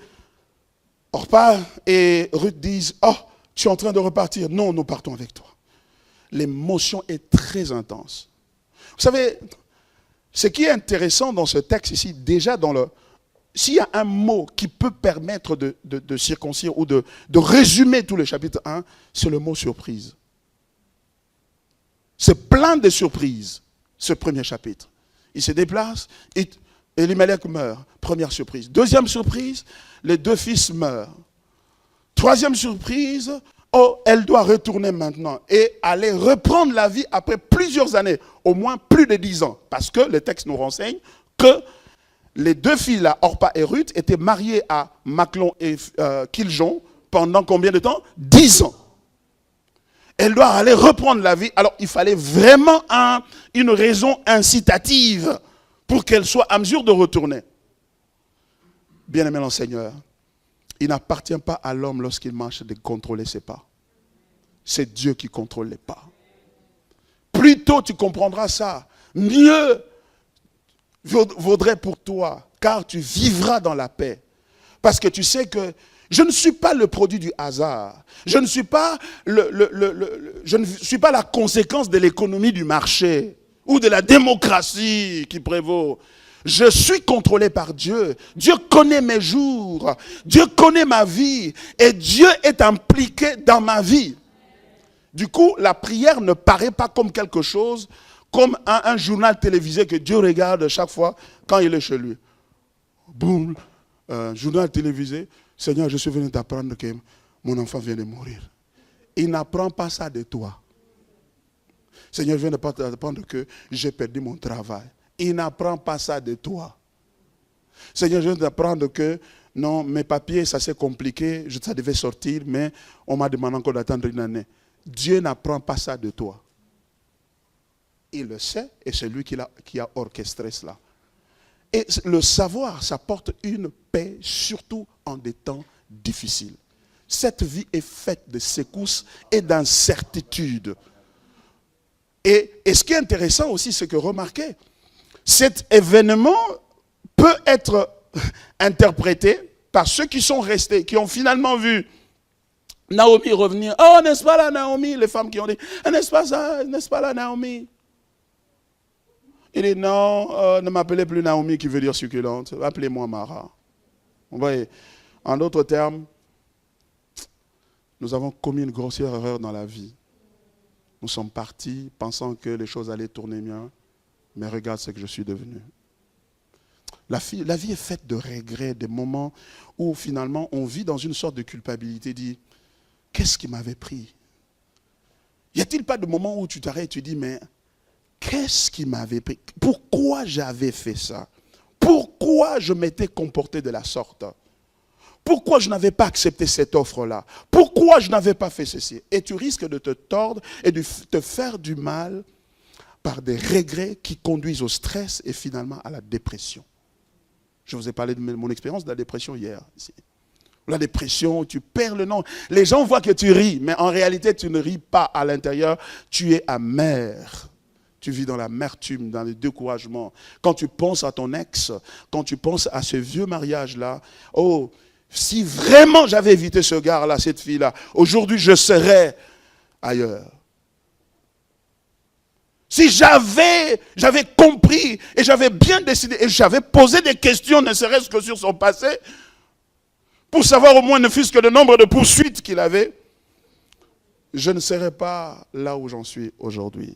Orpa et Ruth disent, « Oh, tu es en train de repartir. Non, nous partons avec toi. » L'émotion est très intense. Vous savez, ce qui est intéressant dans ce texte ici, déjà s'il y a un mot qui peut permettre de circoncire ou de résumer tout le chapitre 1, c'est le mot surprise. C'est plein de surprises, ce premier chapitre. Il se déplace, et Elimelech meurt. Première surprise. Deuxième surprise, les deux fils meurent. Troisième surprise, oh, elle doit retourner maintenant et aller reprendre la vie après plusieurs années, au moins plus de 10 ans. Parce que le texte nous renseigne que les deux filles, là, Orpa et Ruth, étaient mariées à Machlon et Kiljon pendant combien de temps? 10 ans. Elle doit aller reprendre la vie. Alors, il fallait vraiment une raison incitative pour qu'elle soit à mesure de retourner. Bien-aimé dans le Seigneur, il n'appartient pas à l'homme lorsqu'il marche de contrôler ses pas. C'est Dieu qui contrôle les pas. Plus tôt tu comprendras ça, mieux vaudrait pour toi, car tu vivras dans la paix. Parce que tu sais que je ne suis pas le produit du hasard. Je ne suis pas, la conséquence de l'économie du marché ou de la démocratie qui prévaut. Je suis contrôlé par Dieu. Dieu connaît mes jours. Dieu connaît ma vie. Et Dieu est impliqué dans ma vie. Du coup, la prière ne paraît pas comme quelque chose, comme un journal télévisé que Dieu regarde chaque fois quand il est chez lui. Boum, journal télévisé. Seigneur, je suis venu t'apprendre que mon enfant vient de mourir. Il n'apprend pas ça de toi. Seigneur, je viens t'apprendre que j'ai perdu mon travail. Il n'apprend pas ça de toi. Seigneur, je viens t'apprendre que non, mes papiers, ça c'est compliqué, ça devait sortir, mais on m'a demandé encore d'attendre une année. Dieu n'apprend pas ça de toi. Il le sait et c'est lui qui a orchestré cela. Et le savoir, ça porte une paix, surtout en des temps difficiles. Cette vie est faite de secousses et d'incertitudes. Et ce qui est intéressant aussi, c'est que remarquez, cet événement peut être interprété par ceux qui sont restés, qui ont finalement vu Naomi revenir. Oh, n'est-ce pas là, Naomi? Les femmes qui ont dit, n'est-ce pas ça? N'est-ce pas là, Naomi? Il dit, non, ne m'appelez plus Naomi qui veut dire succulente. Appelez-moi Mara. Vous voyez, en d'autres termes, nous avons commis une grossière erreur dans la vie. Nous sommes partis pensant que les choses allaient tourner bien. Mais regarde ce que je suis devenu. La vie est faite de regrets, des moments où finalement on vit dans une sorte de culpabilité. Dit, qu'est-ce qui m'avait pris? Y a-t-il pas de moment où tu t'arrêtes et tu dis, mais qu'est-ce qui m'avait pris? Pourquoi j'avais fait ça? Pourquoi je m'étais comporté de la sorte? Pourquoi je n'avais pas accepté cette offre-là? Pourquoi je n'avais pas fait ceci? Et tu risques de te tordre et de te faire du mal par des regrets qui conduisent au stress et finalement à la dépression. Je vous ai parlé de mon expérience de la dépression hier. Ici. La dépression, tu perds le nom. Les gens voient que tu ris, mais en réalité, tu ne ris pas à l'intérieur. Tu es amer. Tu vis dans l'amertume, dans le découragement. Quand tu penses à ton ex, quand tu penses à ce vieux mariage-là, oh, si vraiment j'avais évité ce gars-là, cette fille-là, aujourd'hui je serais ailleurs. Si j'avais compris et j'avais bien décidé et j'avais posé des questions, ne serait-ce que sur son passé, pour savoir au moins ne fût-ce que le nombre de poursuites qu'il avait, je ne serais pas là où j'en suis aujourd'hui.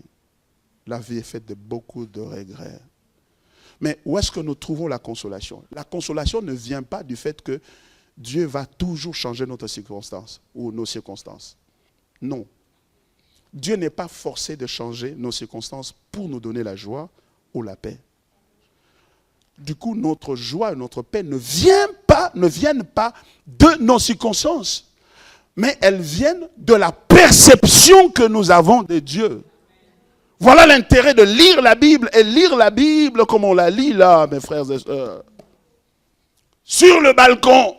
La vie est faite de beaucoup de regrets. Mais où est-ce que nous trouvons la consolation? La consolation ne vient pas du fait que Dieu va toujours changer notre circonstance ou nos circonstances. Non. Dieu n'est pas forcé de changer nos circonstances pour nous donner la joie ou la paix. Du coup, notre joie et notre paix ne viennent pas de nos circonstances, mais elles viennent de la perception que nous avons de Dieu. Voilà l'intérêt de lire la Bible, et lire la Bible comme on la lit là, mes frères et sœurs. Sur le balcon.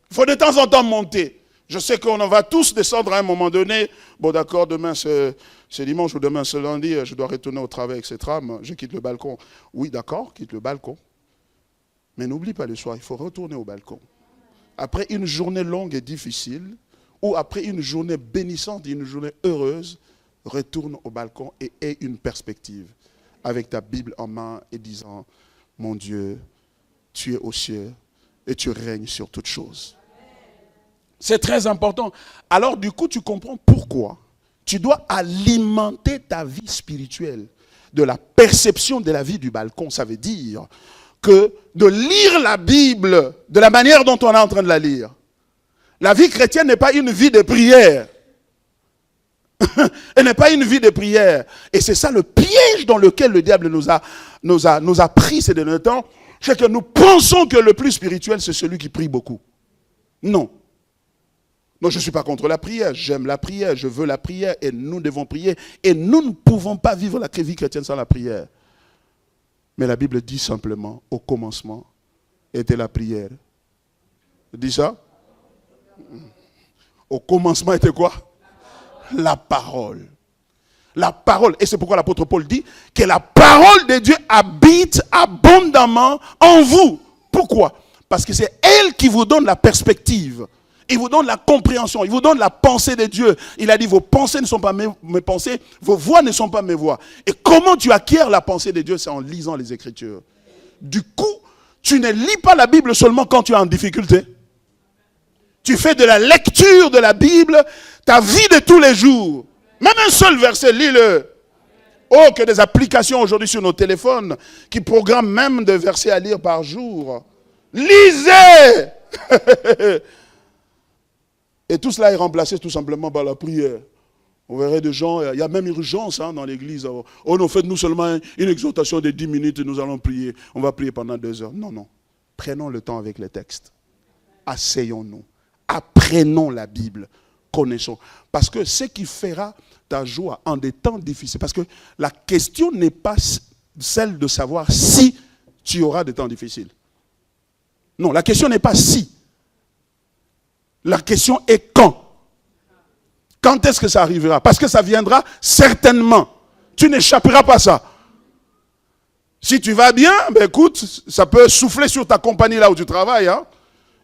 Il faut de temps en temps monter. Je sais qu'on en va tous descendre à un moment donné. Bon d'accord, demain c'est dimanche ou demain c'est lundi, je dois retourner au travail, etc. Je quitte le balcon. Oui d'accord, quitte le balcon. Mais n'oublie pas le soir, il faut retourner au balcon. Après une journée longue et difficile, ou après une journée bénissante et une journée heureuse, retourne au balcon et aie une perspective. Avec ta Bible en main et disant, mon Dieu, tu es aux cieux et tu règnes sur toutes choses. C'est très important. Alors du coup, tu comprends pourquoi tu dois alimenter ta vie spirituelle de la perception de la vie du balcon. Ça veut dire que de lire la Bible de la manière dont on est en train de la lire. La vie chrétienne n'est pas une vie de prière. Elle n'est pas une vie de prière. Et c'est ça le piège dans lequel le diable nous a pris ces derniers temps. C'est que nous pensons que le plus spirituel, c'est celui qui prie beaucoup. Non. Non, je ne suis pas contre la prière. J'aime la prière. Je veux la prière. Et nous devons prier. Et nous ne pouvons pas vivre la vie chrétienne sans la prière. Mais la Bible dit simplement, au commencement, était la prière. Dis ça? Au commencement était quoi? La parole. La parole. Et c'est pourquoi l'apôtre Paul dit que la parole de Dieu habite abondamment en vous. Pourquoi? Parce que c'est elle qui vous donne la perspective. Il vous donne la compréhension, il vous donne la pensée de Dieu. Il a dit, vos pensées ne sont pas mes pensées, vos voix ne sont pas mes voix. Et comment tu acquiers la pensée de Dieu? C'est en lisant les Écritures. Du coup, tu ne lis pas la Bible seulement quand tu es en difficulté. Tu fais de la lecture de la Bible ta vie de tous les jours. Même un seul verset, lis-le. Oh, que des applications aujourd'hui sur nos téléphones qui programment même des versets à lire par jour. Lisez. Et tout cela est remplacé tout simplement par la prière. On verrait des gens, il y a même urgence dans l'église. Oh non, faites-nous seulement une exhortation de 10 minutes et nous allons prier. On va prier pendant 2 heures. Non, non. Prenons le temps avec les textes. Asseyons-nous. Apprenons la Bible. Connaissons. Parce que ce qui fera ta joie en des temps difficiles. Parce que la question n'est pas celle de savoir si tu auras des temps difficiles. Non, la question n'est pas si. La question est quand. Quand est-ce que ça arrivera? Parce que ça viendra certainement. Tu n'échapperas pas à ça. Si tu vas bien, ben écoute, ça peut souffler sur ta compagnie là où tu travailles. Hein,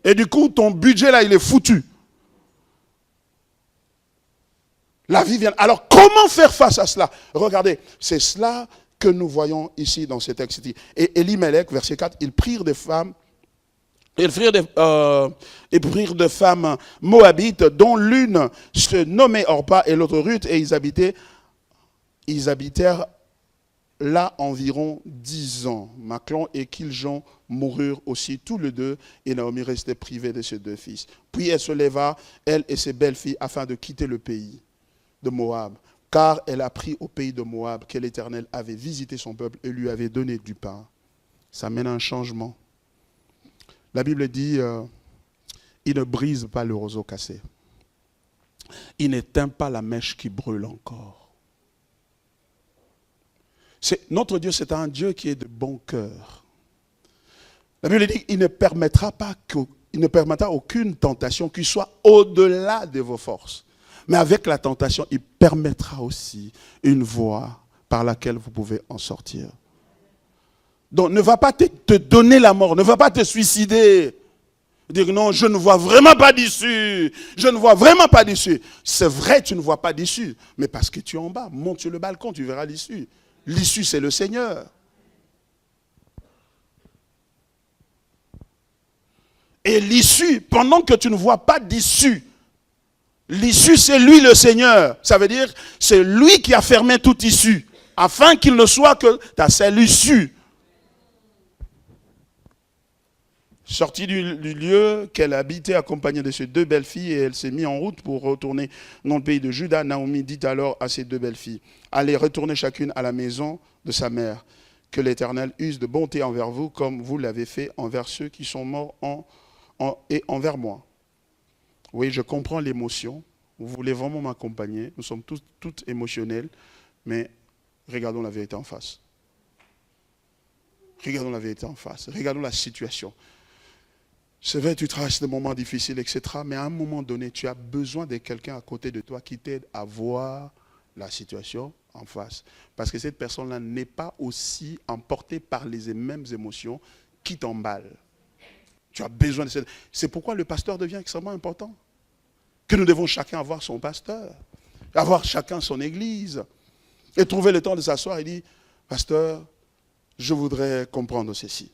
et du coup, ton budget là, il est foutu. La vie vient. Alors, comment faire face à cela? Regardez, c'est cela que nous voyons ici dans ce texte. Et Elimelech, verset 4, ils prirent des femmes. Ils prirent des femmes moabites, dont l'une se nommait Orpa et l'autre Ruth, et ils habitèrent là environ 10 ans. Machlon et Kiljon moururent aussi tous les deux, et Naomi restait privée de ses 2 fils. Puis elle se leva, elle et ses belles-filles, afin de quitter le pays de Moab, car elle apprit au pays de Moab que l'Éternel avait visité son peuple et lui avait donné du pain. Ça mène à un changement. La Bible dit, il ne brise pas le roseau cassé. Il n'éteint pas la mèche qui brûle encore. Notre Dieu, c'est un Dieu qui est de bon cœur. La Bible dit qu'il ne permettra aucune tentation qui soit au-delà de vos forces. Mais avec la tentation, il permettra aussi une voie par laquelle vous pouvez en sortir. Donc ne va pas te donner la mort, ne va pas te suicider. Dire non, je ne vois vraiment pas d'issue. Je ne vois vraiment pas d'issue. C'est vrai, tu ne vois pas d'issue. Mais parce que tu es en bas, monte sur le balcon, tu verras l'issue. L'issue, c'est le Seigneur. Et l'issue, pendant que tu ne vois pas d'issue, l'issue, c'est lui le Seigneur. Ça veut dire, c'est lui qui a fermé toute issue, afin qu'il ne soit que ta seule issue. Sortie du lieu qu'elle habitait accompagnée de ses 2 belles filles, et elle s'est mise en route pour retourner dans le pays de Juda. Naomi dit alors à ses 2 belles filles, allez retourner chacune à la maison de sa mère, que l'Éternel use de bonté envers vous, comme vous l'avez fait envers ceux qui sont morts et envers moi. Oui, je comprends l'émotion, vous voulez vraiment m'accompagner, nous sommes toutes émotionnels, mais regardons la vérité en face. Regardons la vérité en face, regardons la situation. C'est vrai, tu traverses des moments difficiles, etc. Mais à un moment donné, tu as besoin de quelqu'un à côté de toi qui t'aide à voir la situation en face. Parce que cette personne-là n'est pas aussi emportée par les mêmes émotions qui t'emballent. Tu as besoin de cette... C'est pourquoi le pasteur devient extrêmement important. Que nous devons chacun avoir son pasteur, avoir chacun son église. Et trouver le temps de s'asseoir et dire, pasteur, je voudrais comprendre ceci.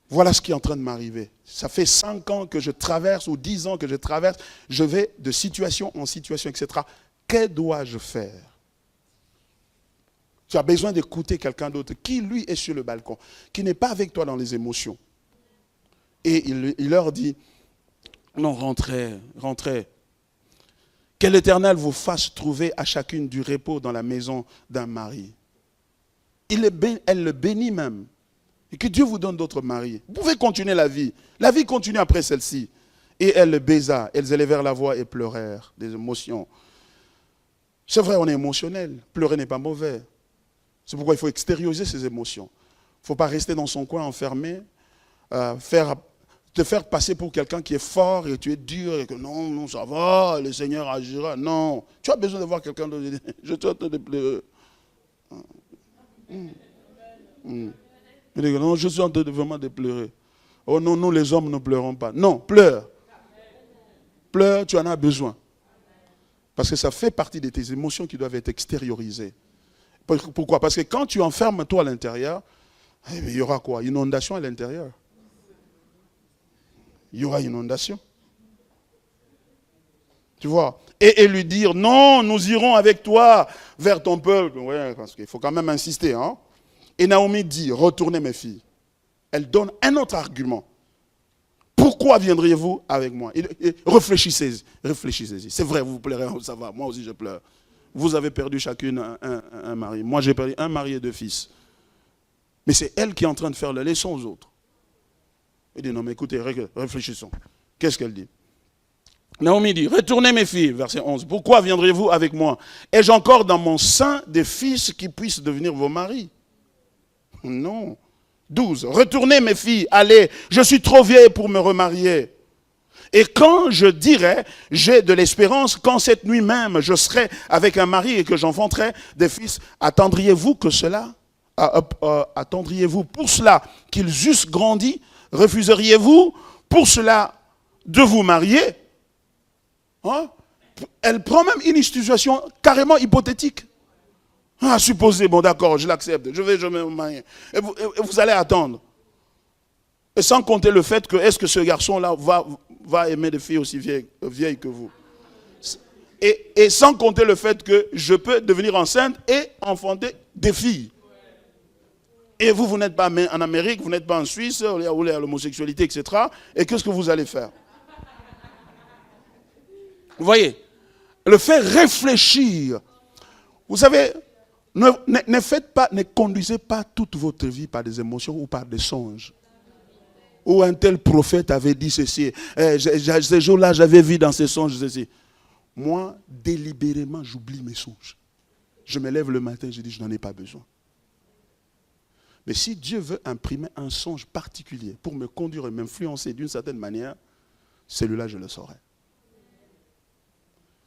Voilà ce qui est en train de m'arriver. Ça fait 5 ans que je traverse, ou 10 ans que je traverse, je vais de situation en situation, etc. Que dois-je faire? Tu as besoin d'écouter quelqu'un d'autre qui, lui, est sur le balcon, qui n'est pas avec toi dans les émotions. Et il leur dit, non, rentrez. Que l'Éternel vous fasse trouver à chacune du repos dans la maison d'un mari. Elle le bénit même. Et que Dieu vous donne d'autres maris. Vous pouvez continuer la vie. La vie continue après celle-ci. Et elle le baisa. Elles élevèrent la voix et pleurèrent des émotions. C'est vrai, on est émotionnel. Pleurer n'est pas mauvais. C'est pourquoi il faut extérioriser ses émotions. Il ne faut pas rester dans son coin enfermé, te faire passer pour quelqu'un qui est fort et tu es dur et que non, ça va, le Seigneur agira. Non, tu as besoin de voir quelqu'un d'autre. Je suis en train de pleurer. Il dit, non, je suis en train de vraiment de pleurer. Oh non, nous les hommes ne pleurons pas. Non, pleure. Pleure, tu en as besoin. Parce que ça fait partie de tes émotions qui doivent être extériorisées. Pourquoi? Parce que quand tu enfermes toi à l'intérieur, il y aura quoi? Inondation à l'intérieur. Il y aura inondation. Tu vois? Et lui dire, non, nous irons avec toi vers ton peuple. Oui, parce qu'il faut quand même insister, hein. Et Naomi dit, retournez mes filles. Elle donne un autre argument. Pourquoi viendriez-vous avec moi? Réfléchissez-y. C'est vrai, vous pleurez, ça va. Moi aussi je pleure. Vous avez perdu chacune un mari. Moi j'ai perdu un mari et 2 fils. Mais c'est elle qui est en train de faire la leçon aux autres. Elle dit, non mais écoutez, réfléchissons. Qu'est-ce qu'elle dit? Naomi dit, retournez mes filles, verset 11. Pourquoi viendriez-vous avec moi? Ai-je encore dans mon sein des fils qui puissent devenir vos maris? Non. 12. Retournez mes filles, allez, je suis trop vieille pour me remarier. Et quand je dirai, j'ai de l'espérance, quand cette nuit même je serai avec un mari et que j'enfanterai des fils, attendriez-vous pour cela qu'ils eussent grandi? Refuseriez-vous pour cela de vous marier? Hein? Elle prend même une situation carrément hypothétique. Ah, supposez, bon d'accord, je l'accepte, je vais me marier. Et vous allez attendre. Et sans compter le fait que, est-ce que ce garçon-là va aimer des filles aussi vieilles que vous? Et sans compter le fait que je peux devenir enceinte et enfanter des filles. Et vous n'êtes pas en Amérique, vous n'êtes pas en Suisse, où il y a l'homosexualité, etc. Et qu'est-ce que vous allez faire? Vous voyez, le fait réfléchir. Vous savez, ne conduisez pas toute votre vie par des émotions ou par des songes. Ou un tel prophète avait dit ceci. Ces jours-là, j'avais vu dans ces songes ceci. Moi, délibérément, j'oublie mes songes. Je me lève le matin, je dis, je n'en ai pas besoin. Mais si Dieu veut imprimer un songe particulier pour me conduire et m'influencer d'une certaine manière, celui-là, je le saurai.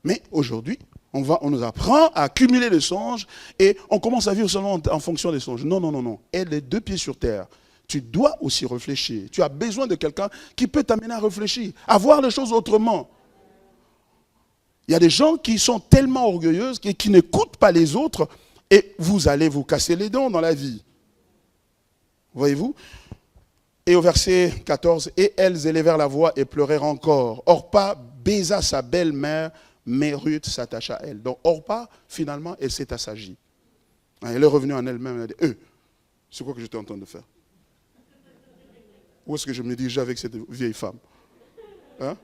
Mais aujourd'hui, on nous apprend à accumuler les songes et on commence à vivre seulement en fonction des songes. Non, non, non, non. Et les deux pieds sur terre, tu dois aussi réfléchir. Tu as besoin de quelqu'un qui peut t'amener à réfléchir, à voir les choses autrement. Il y a des gens qui sont tellement orgueilleux et qui n'écoutent pas les autres et vous allez vous casser les dents dans la vie. Voyez-vous? Et au verset 14, « Et elles élevèrent la voix et pleurèrent encore. Orpa baisa sa belle-mère, mais Ruth s'attacha à elle. » Donc Orpa, finalement, elle s'est assagie. Elle est revenue en elle-même. Elle a dit, c'est quoi que j'étais en train de faire? Où est-ce que je me dirigeais avec cette vieille femme? Hein?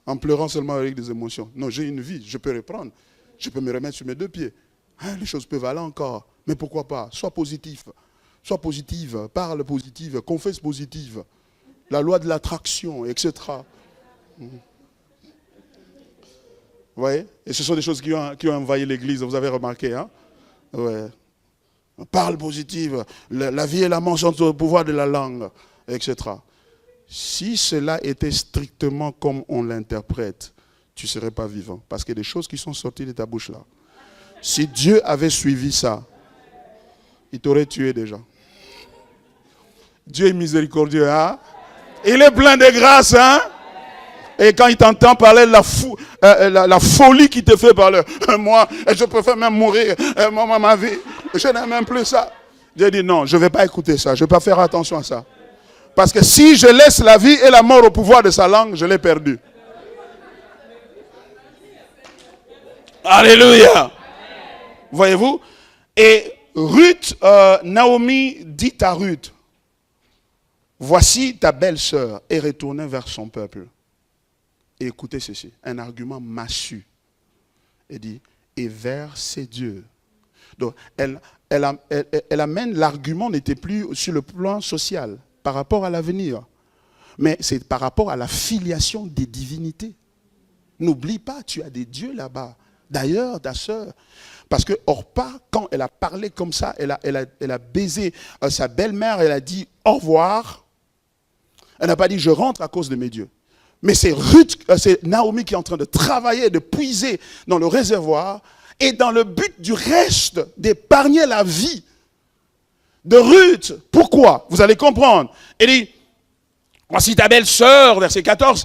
En pleurant seulement avec des émotions. Non, j'ai une vie, je peux reprendre. Je peux me remettre sur mes deux pieds. Hein, les choses peuvent aller encore. Mais pourquoi pas? Sois positif. Sois positive, parle positive, confesse positive. La loi de l'attraction, etc. Vous voyez? Et ce sont des choses qui ont envahi l'église, vous avez remarqué. Hein? Ouais. Parle positive. La vie et la mort sont au pouvoir de la langue, etc. Si cela était strictement comme on l'interprète, tu ne serais pas vivant. Parce qu'il y a des choses qui sont sorties de ta bouche là. Si Dieu avait suivi ça, il t'aurait tué déjà. Dieu est miséricordieux, hein? Il est plein de grâce, hein? Et quand il t'entend parler de la folie qui te fait parler, moi, je préfère même mourir, moi, ma vie, je n'aime même plus ça. Dieu dit non, je ne vais pas écouter ça, je ne vais pas faire attention à ça. Parce que si je laisse la vie et la mort au pouvoir de sa langue, je l'ai perdu. Alléluia. Voyez-vous? Et Ruth, Naomi dit à Ruth, voici ta belle-sœur est retournée vers son peuple. Et écoutez ceci, un argument massu. Elle dit, et vers ses dieux. Donc, elle amène, l'argument n'était plus sur le plan social, par rapport à l'avenir. Mais c'est par rapport à la filiation des divinités. N'oublie pas, tu as des dieux là-bas. D'ailleurs, ta sœur, parce que Orpa, quand elle a parlé comme ça, elle a baisé sa belle-mère, elle a dit au revoir. Elle n'a pas dit je rentre à cause de mes dieux. Mais c'est c'est Naomi qui est en train de travailler, de puiser dans le réservoir et dans le but du reste d'épargner la vie de Ruth. Pourquoi? Vous allez comprendre. Elle dit, voici ta belle-sœur, verset 14,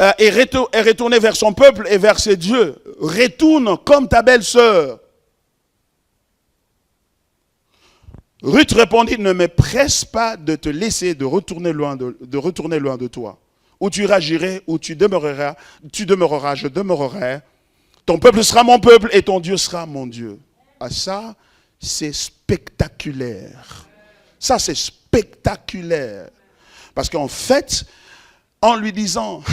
est retournée vers son peuple et vers ses dieux. Retourne comme ta belle-sœur. Ruth répondit, ne me presse pas de te laisser de retourner loin de toi. Où tu iras, j'irai, où tu demeureras, je demeurerai. Ton peuple sera mon peuple et ton Dieu sera mon Dieu. Ah, ça, c'est spectaculaire. Ça, c'est spectaculaire. Parce qu'en fait, en lui disant,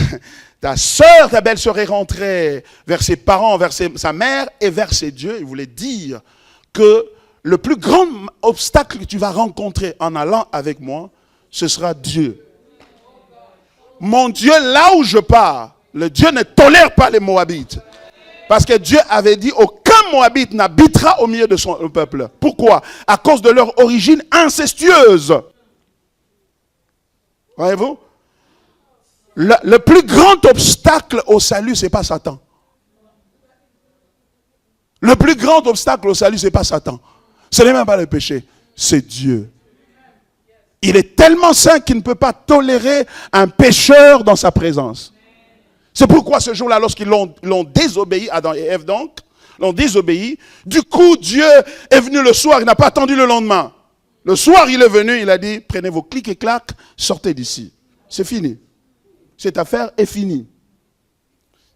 ta sœur, ta belle-sœur est rentrée vers ses parents, vers sa mère et vers ses dieux, il voulait dire que le plus grand obstacle que tu vas rencontrer en allant avec moi, ce sera Dieu. Mon Dieu, là où je pars, le Dieu ne tolère pas les Moabites. Parce que Dieu avait dit, aucun Moabite n'habitera au milieu de son peuple. Pourquoi? À cause de leur origine incestueuse. Voyez-vous? Le plus grand obstacle au salut, ce n'est pas Satan. Le plus grand obstacle au salut, ce n'est pas Satan. Ce n'est même pas le péché, c'est Dieu. Il est tellement saint qu'il ne peut pas tolérer un pécheur dans sa présence. C'est pourquoi ce jour-là, lorsqu'ils l'ont désobéi, Adam et Ève donc, l'ont désobéi, du coup Dieu est venu le soir, il n'a pas attendu le lendemain. Le soir, il est venu, il a dit, prenez vos clics et claques, sortez d'ici. C'est fini. Cette affaire est finie.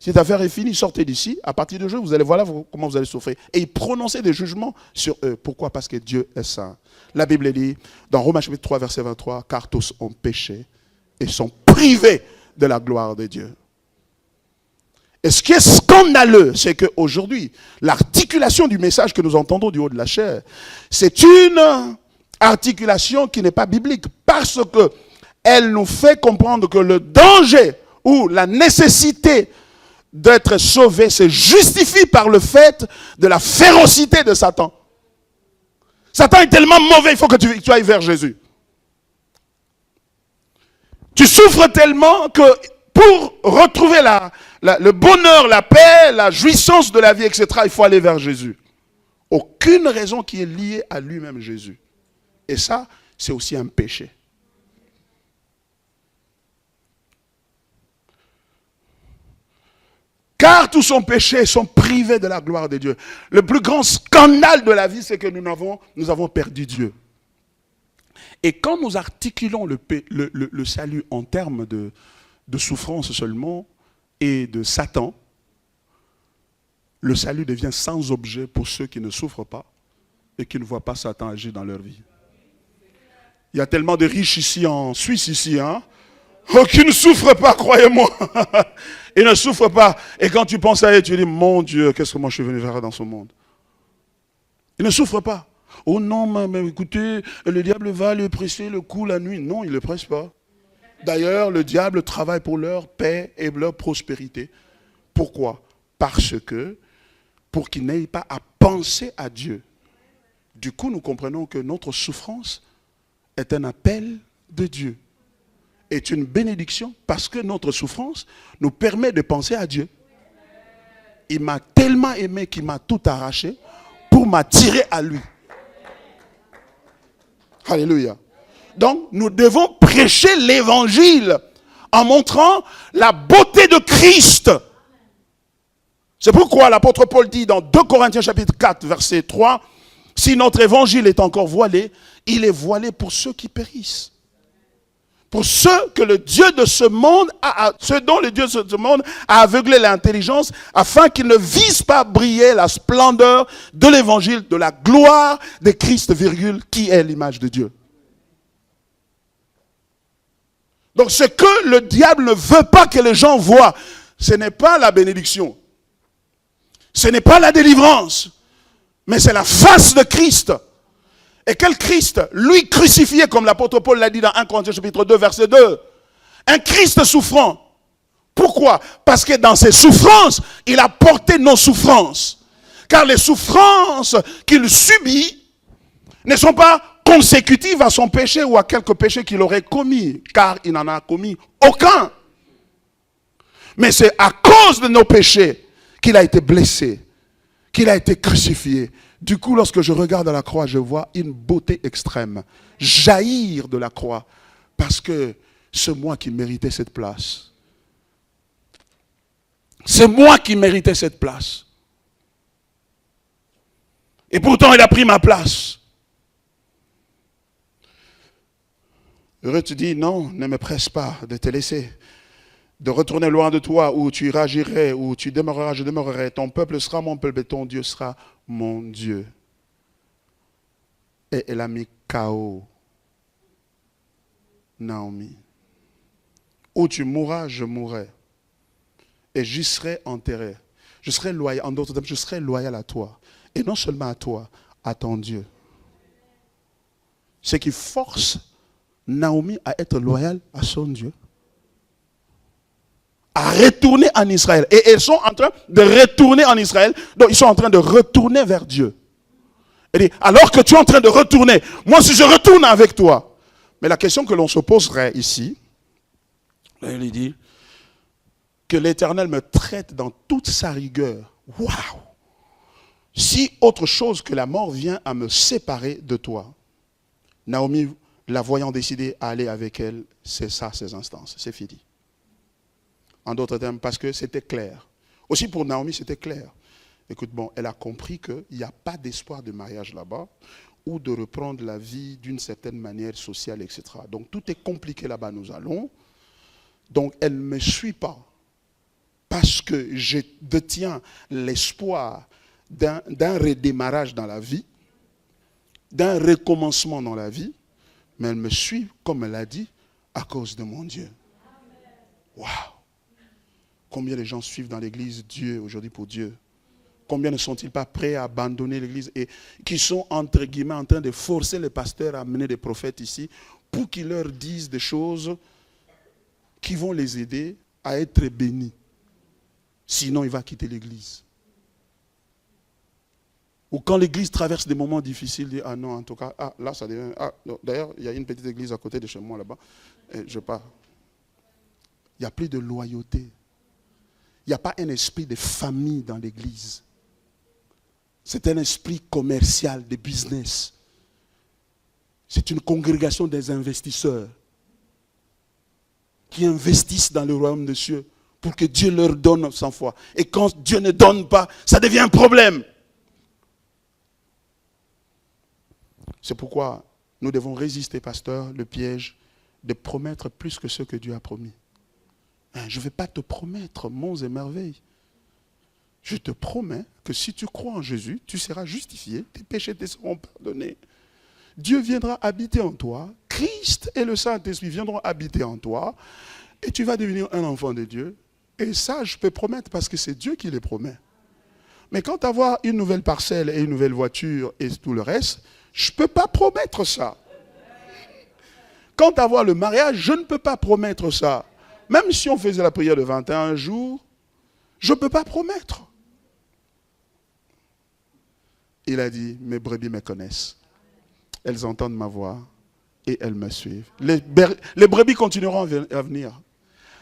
Cette affaire est finie, sortez d'ici. À partir de aujourd'hui, voilà comment vous allez souffrir. Et il prononçait des jugements sur eux. Pourquoi? Parce que Dieu est saint. La Bible dit, dans Romains chapitre 3, verset 23, car tous ont péché et sont privés de la gloire de Dieu. Et ce qui est scandaleux, c'est qu'aujourd'hui, l'articulation du message que nous entendons du haut de la chair, c'est une articulation qui n'est pas biblique. Parce qu'elle nous fait comprendre que le danger ou la nécessité d'être sauvé se justifie par le fait de la férocité de Satan. Satan est tellement mauvais, il faut que tu ailles vers Jésus. Tu souffres tellement que pour retrouver le bonheur, la paix, la jouissance de la vie, etc., il faut aller vers Jésus. Aucune raison qui est liée à lui-même Jésus. Et ça, c'est aussi un péché. Car tous sont péchés et sont privés de la gloire de Dieu. Le plus grand scandale de la vie, c'est que nous avons perdu Dieu. Et quand nous articulons le salut en termes de souffrance seulement et de Satan, le salut devient sans objet pour ceux qui ne souffrent pas et qui ne voient pas Satan agir dans leur vie. Il y a tellement de riches ici en Suisse, ici, hein, qui ne souffrent pas, croyez-moi. Ils ne souffrent pas. Et quand tu penses à eux, tu dis, mon Dieu, qu'est-ce que moi je suis venu faire dans ce monde? Ils ne souffrent pas. Oh non, mais écoutez, le diable va lui presser le cou la nuit. Non, il ne le presse pas. D'ailleurs, le diable travaille pour leur paix et leur prospérité. Pourquoi? Parce que, pour qu'ils n'aient pas à penser à Dieu. Du coup, nous comprenons que notre souffrance est un appel de Dieu. Est une bénédiction parce que notre souffrance nous permet de penser à Dieu. Il m'a tellement aimé qu'il m'a tout arraché pour m'attirer à lui. Alléluia. Donc, nous devons prêcher l'évangile en montrant la beauté de Christ. C'est pourquoi l'apôtre Paul dit dans 2 Corinthiens chapitre 4, verset 3, « Si notre évangile est encore voilé, il est voilé pour ceux qui périssent. » Pour ceux que le Dieu de ce monde ceux dont le Dieu de ce monde a aveuglé l'intelligence, afin qu'ils ne visent pas briller la splendeur de l'évangile, de la gloire de Christ, virgule, qui est l'image de Dieu. Donc ce que le diable ne veut pas que les gens voient, ce n'est pas la bénédiction, ce n'est pas la délivrance, mais c'est la face de Christ. Et quel Christ? Lui crucifié, comme l'apôtre Paul l'a dit dans 1 Corinthiens chapitre 2, verset 2. Un Christ souffrant. Pourquoi? Parce que dans ses souffrances, il a porté nos souffrances. Car les souffrances qu'il subit ne sont pas consécutives à son péché ou à quelque péché qu'il aurait commis. Car il n'en a commis aucun. Mais c'est à cause de nos péchés qu'il a été blessé, qu'il a été crucifié. Du coup, lorsque je regarde à la croix, je vois une beauté extrême jaillir de la croix. Parce que c'est moi qui méritais cette place. C'est moi qui méritais cette place. Et pourtant, il a pris ma place. Heureux te dit, non, ne me presse pas de te laisser, de retourner loin de toi, où tu iras, j'irai, où tu demeureras, je demeurerai. Ton peuple sera mon peuple et ton Dieu sera mon Dieu. Et elle a mis KO Naomi. Où tu mourras, je mourrai. Et j'y serai enterré. Je serai loyal, en d'autres termes, je serai loyal à toi. Et non seulement à toi, à ton Dieu. Ce qui force Naomi à être loyale à son Dieu. À retourner en Israël. Et ils sont en train de retourner en Israël. Donc ils sont en train de retourner vers Dieu. Elle dit, alors que tu es en train de retourner, moi si je retourne avec toi. Mais la question que l'on se poserait ici, il dit, que l'Éternel me traite dans toute sa rigueur. Waouh! Si autre chose que la mort vient à me séparer de toi. Naomi, la voyant décider à aller avec elle, c'est ça ses instances, c'est fini. En d'autres termes, parce que c'était clair. Aussi pour Naomi, c'était clair. Écoute, bon, elle a compris qu'il n'y a pas d'espoir de mariage là-bas ou de reprendre la vie d'une certaine manière sociale, etc. Donc tout est compliqué là-bas, nous allons. Donc elle ne me suit pas parce que je détiens l'espoir d'un redémarrage dans la vie, d'un recommencement dans la vie, mais elle me suit, comme elle a dit, à cause de mon Dieu. Waouh! Combien de gens suivent dans l'église Dieu aujourd'hui pour Dieu? Combien ne sont-ils pas prêts à abandonner l'église et qui sont, entre guillemets, en train de forcer les pasteurs à amener des prophètes ici pour qu'ils leur disent des choses qui vont les aider à être bénis. Sinon, il va quitter l'église. Ou quand l'église traverse des moments difficiles, il dit, ah non, en tout cas, ah là, ça devient... Ah, d'ailleurs, il y a une petite église à côté de chez moi là-bas. Et je pars. Il n'y a plus de loyauté. Il n'y a pas un esprit de famille dans l'église. C'est un esprit commercial, de business. C'est une congrégation des investisseurs qui investissent dans le royaume des cieux pour que Dieu leur donne 100 fois. Et quand Dieu ne donne pas, ça devient un problème. C'est pourquoi nous devons résister, pasteur, le piège de promettre plus que ce que Dieu a promis. Je ne vais pas te promettre monts et merveilles. Je te promets que si tu crois en Jésus, tu seras justifié, tes péchés te seront pardonnés. Dieu viendra habiter en toi, Christ et le Saint-Esprit viendront habiter en toi, et tu vas devenir un enfant de Dieu. Et ça, je peux promettre parce que c'est Dieu qui les promet. Mais quant à avoir une nouvelle parcelle et une nouvelle voiture et tout le reste, je ne peux pas promettre ça. Quant à avoir le mariage, je ne peux pas promettre ça. Même si on faisait la prière de 21 jours, je ne peux pas promettre. Il a dit, mes brebis me connaissent. Elles entendent ma voix et elles me suivent. Les brebis continueront à venir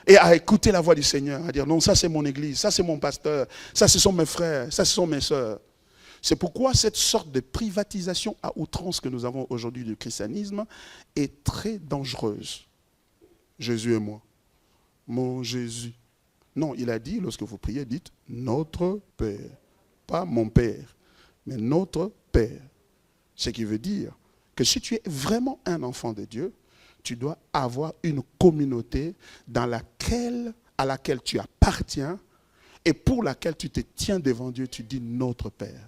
et à écouter la voix du Seigneur, à dire, non, ça c'est mon église, ça c'est mon pasteur, ça ce sont mes frères, ça ce sont mes sœurs. C'est pourquoi cette sorte de privatisation à outrance que nous avons aujourd'hui du christianisme est très dangereuse. Jésus et moi. Mon Jésus. Non, il a dit, lorsque vous priez, dites notre Père. Pas mon Père, mais notre Père. Ce qui veut dire que si tu es vraiment un enfant de Dieu, tu dois avoir une communauté à laquelle tu appartiens et pour laquelle tu te tiens devant Dieu, tu dis notre Père.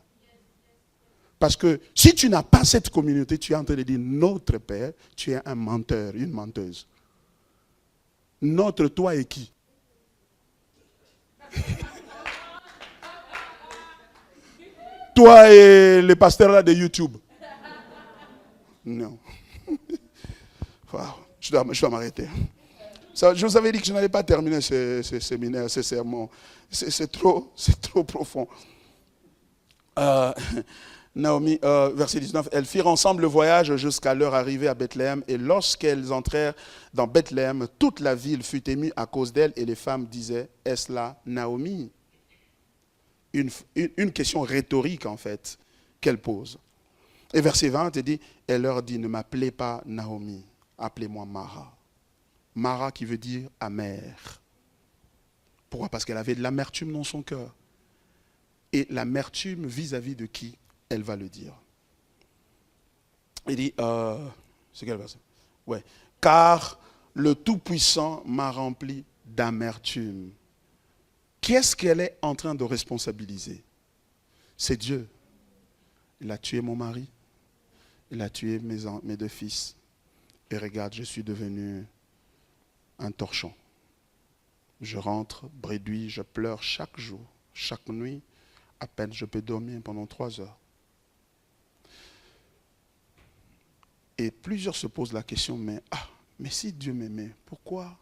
Parce que si tu n'as pas cette communauté, tu es en train de dire notre Père, tu es un menteur, une menteuse. Notre toi est qui? Toi et les pasteurs là de YouTube. Non. Wow, je dois m'arrêter. Je vous avais dit que je n'allais pas terminer ce séminaire, ce sermon. C'est trop profond. Naomi, verset 19, elles firent ensemble le voyage jusqu'à leur arrivée à Bethléem. Et lorsqu'elles entrèrent dans Bethléem, toute la ville fut émue à cause d'elles. Et les femmes disaient, est-ce là Naomi? Une question rhétorique en fait qu'elle pose. Et verset 20, elle dit, elle leur dit, ne m'appelez pas Naomi, appelez-moi Mara. Mara qui veut dire amère. Pourquoi? Parce qu'elle avait de l'amertume dans son cœur. Et l'amertume vis-à-vis de qui elle va le dire. Il dit, c'est quel verset? Ouais. Car le Tout-Puissant m'a rempli d'amertume. Qu'est-ce qu'elle est en train de responsabiliser? C'est Dieu. Il a tué mon mari. Il a tué mes 2 fils. Et regarde, je suis devenu un torchon. Je rentre, bredouille, je pleure chaque jour, chaque nuit. À peine je peux dormir pendant 3 heures. Et plusieurs se posent la question, mais si Dieu m'aimait, pourquoi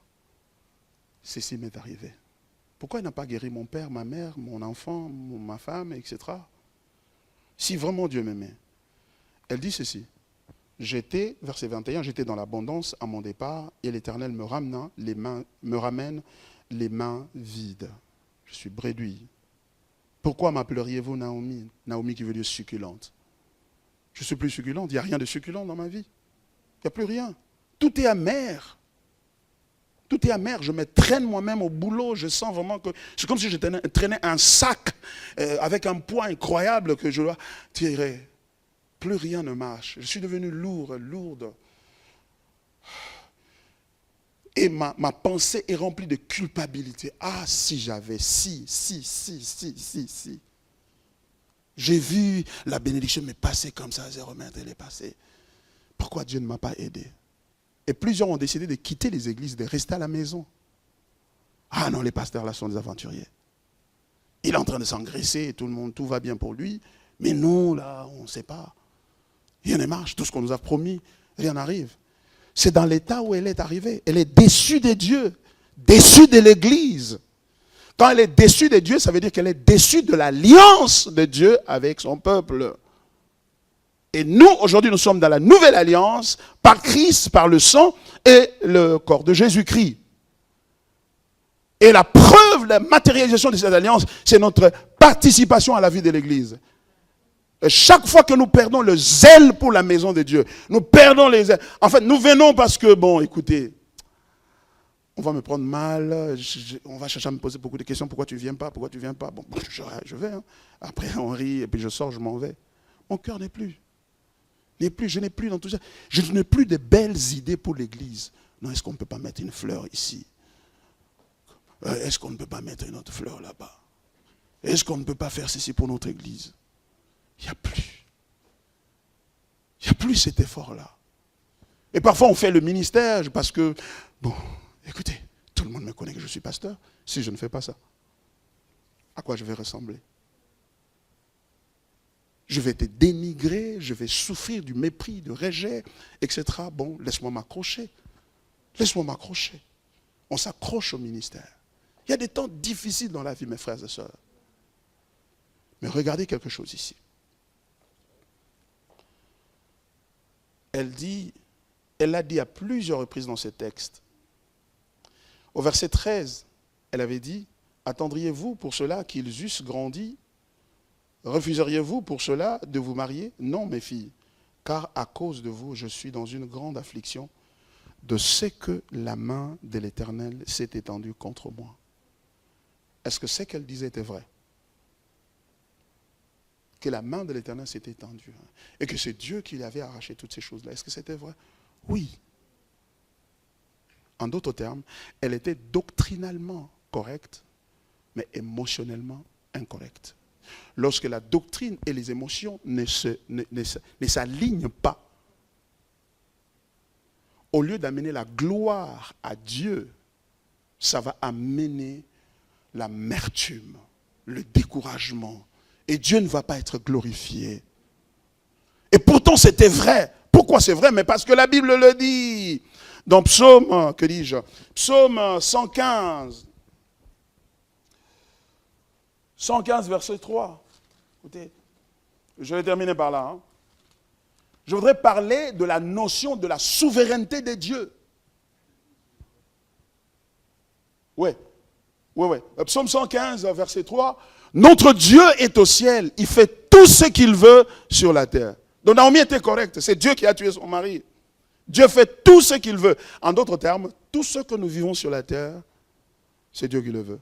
ceci m'est arrivé? Pourquoi il n'a pas guéri mon père, ma mère, mon enfant, ma femme, etc. Si vraiment Dieu m'aimait. Elle dit ceci, verset 21, j'étais dans l'abondance à mon départ et l'Éternel me ramène les mains vides. Je suis bredouille. Pourquoi m'appelleriez-vous Naomi? Naomi qui veut dire succulente. Je ne suis plus succulente, il n'y a rien de succulent dans ma vie. Il n'y a plus rien. Tout est amer. Tout est amer. Je me traîne moi-même au boulot. Je sens vraiment que c'est comme si je traînais un sac avec un poids incroyable que je dois tirer. Plus rien ne marche. Je suis devenu lourde. Et ma pensée est remplie de culpabilité. Ah, si j'avais, si. J'ai vu la bénédiction me passer comme ça, 0 mètre, elle est passée. Pourquoi Dieu ne m'a pas aidé? Et plusieurs ont décidé de quitter les églises, de rester à la maison. Ah non, les pasteurs là sont des aventuriers. Il est en train de s'engraisser, tout va bien pour lui. Mais nous, là, on ne sait pas. Rien ne marche. Tout ce qu'on nous a promis, rien n'arrive. C'est dans l'état où elle est arrivée. Elle est déçue de Dieu, déçue de l'église. Quand elle est déçue de Dieu, ça veut dire qu'elle est déçue de l'alliance de Dieu avec son peuple. Et nous, aujourd'hui, nous sommes dans la nouvelle alliance par Christ, par le sang et le corps de Jésus-Christ. Et la preuve, la matérialisation de cette alliance, c'est notre participation à la vie de l'Église. Et chaque fois que nous perdons le zèle pour la maison de Dieu, nous perdons les zèles. En fait, nous venons parce que, bon, écoutez, on va me prendre mal, on va chercher à me poser beaucoup de questions. Pourquoi tu ne viens pas? Pourquoi tu ne viens pas? Bon, je vais. Hein. Après, on rit et puis je sors, je m'en vais. Mon cœur n'est plus. Je n'ai plus dans tout ça. Je n'ai plus de belles idées pour l'Église. Non, est-ce qu'on ne peut pas mettre une fleur ici? Est-ce qu'on ne peut pas mettre une autre fleur là-bas? Est-ce qu'on ne peut pas faire ceci pour notre Église? Il n'y a plus. Il n'y a plus cet effort-là. Et parfois, on fait le ministère parce que, bon, écoutez, tout le monde me connaît que je suis pasteur. Si je ne fais pas ça, à quoi je vais ressembler? Je vais être dénigré, je vais souffrir du mépris, du rejet, etc. Bon, laisse-moi m'accrocher. Laisse-moi m'accrocher. On s'accroche au ministère. Il y a des temps difficiles dans la vie, mes frères et sœurs. Mais regardez quelque chose ici. Elle l'a dit à plusieurs reprises dans ce texte. Au verset 13, elle avait dit, « Attendriez-vous pour cela qu'ils eussent grandi? Refuseriez-vous pour cela de vous marier? Non, mes filles, car à cause de vous, je suis dans une grande affliction de ce que la main de l'Éternel s'est étendue contre moi. » Est-ce que ce qu'elle disait était vrai? Que la main de l'Éternel s'est étendue. Et que c'est Dieu qui lui avait arraché toutes ces choses-là. Est-ce que c'était vrai? Oui. En d'autres termes, elle était doctrinalement correcte, mais émotionnellement incorrecte. Lorsque la doctrine et les émotions ne s'alignent pas, au lieu d'amener la gloire à Dieu, ça va amener l'amertume, le découragement. Et Dieu ne va pas être glorifié. Et pourtant c'était vrai. Pourquoi c'est vrai? Mais parce que la Bible le dit. Dans Psaume, que dis-je? Psaume 115. 115, verset 3. Écoutez, je vais terminer par là. Hein. Je voudrais parler de la notion de la souveraineté de Dieu. Oui. Psaume 115, verset 3. Notre Dieu est au ciel. Il fait tout ce qu'il veut sur la terre. Donc Naomi était correcte. C'est Dieu qui a tué son mari. Dieu fait tout ce qu'il veut. En d'autres termes, tout ce que nous vivons sur la terre, c'est Dieu qui le veut.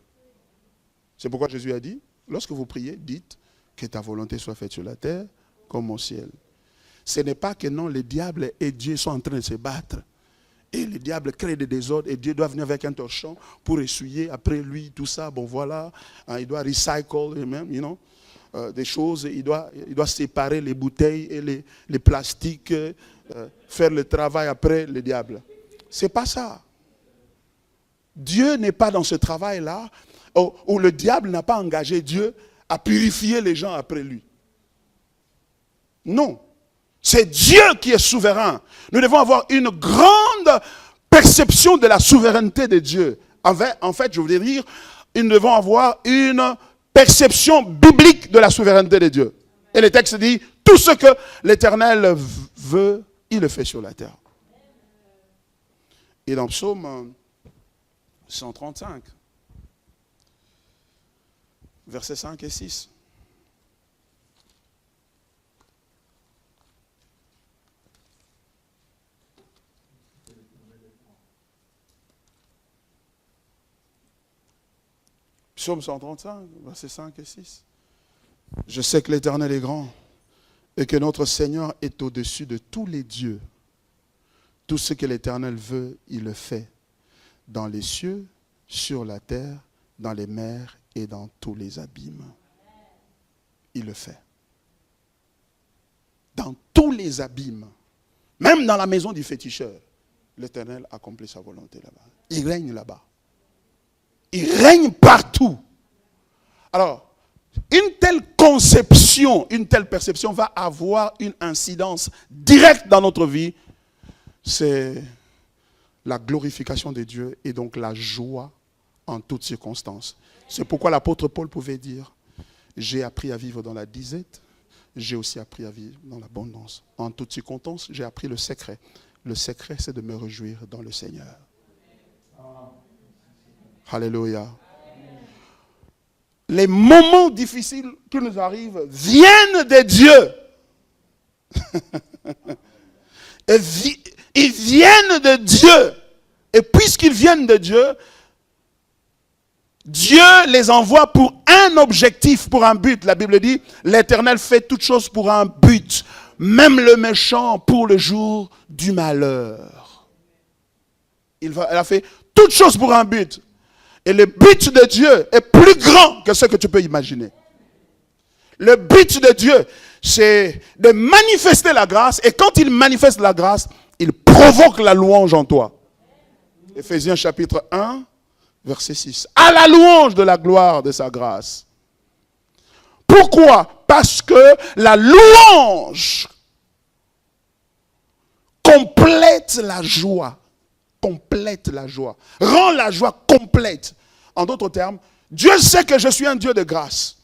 C'est pourquoi Jésus a dit, lorsque vous priez, dites que ta volonté soit faite sur la terre comme au ciel. Ce n'est pas que non, le diable et Dieu sont en train de se battre. Et le diable crée des désordres et Dieu doit venir avec un torchon pour essuyer après lui tout ça. Bon voilà, il doit recycle même, des choses. Il doit séparer les bouteilles et les plastiques, faire le travail après le diable. C'est pas ça. Dieu n'est pas dans ce travail-là où le diable n'a pas engagé Dieu à purifier les gens après lui. Non. C'est Dieu qui est souverain. Nous devons avoir une grande perception de la souveraineté de Dieu. En fait, je voulais dire, nous devons avoir une perception biblique de la souveraineté de Dieu. Et le texte dit, tout ce que l'Éternel veut, il le fait sur la terre. Et dans Psaume 135, versets 5 et 6. Psaume 135, versets 5 et 6. Je sais que l'Éternel est grand et que notre Seigneur est au-dessus de tous les dieux. Tout ce que l'Éternel veut, il le fait. Dans les cieux, sur la terre, dans les mers et dans tous les abîmes. Il le fait. Dans tous les abîmes. Même dans la maison du féticheur, l'Éternel accomplit sa volonté là-bas. Il règne là-bas. Il règne partout. Alors, une telle conception, une telle perception va avoir une incidence directe dans notre vie. C'est la glorification de Dieu et donc la joie en toutes circonstances. C'est pourquoi l'apôtre Paul pouvait dire, j'ai appris à vivre dans la disette, j'ai aussi appris à vivre dans l'abondance. En toutes circonstances, j'ai appris le secret. Le secret, c'est de me réjouir dans le Seigneur. Alléluia. Les moments difficiles qui nous arrivent viennent de Dieu. Ils viennent de Dieu. Et puisqu'ils viennent de Dieu, Dieu les envoie pour un objectif, pour un but. La Bible dit, l'Éternel fait toutes choses pour un but. Même le méchant pour le jour du malheur. Elle a fait toutes choses pour un but. Et le but de Dieu est plus grand que ce que tu peux imaginer. Le but de Dieu, c'est de manifester la grâce. Et quand il manifeste la grâce, il provoque la louange en toi. Éphésiens chapitre 1, verset 6. À la louange de la gloire de sa grâce. Pourquoi? Parce que la louange complète la joie. Complète la joie. Rend la joie complète. En d'autres termes, Dieu sait que je suis un Dieu de grâce.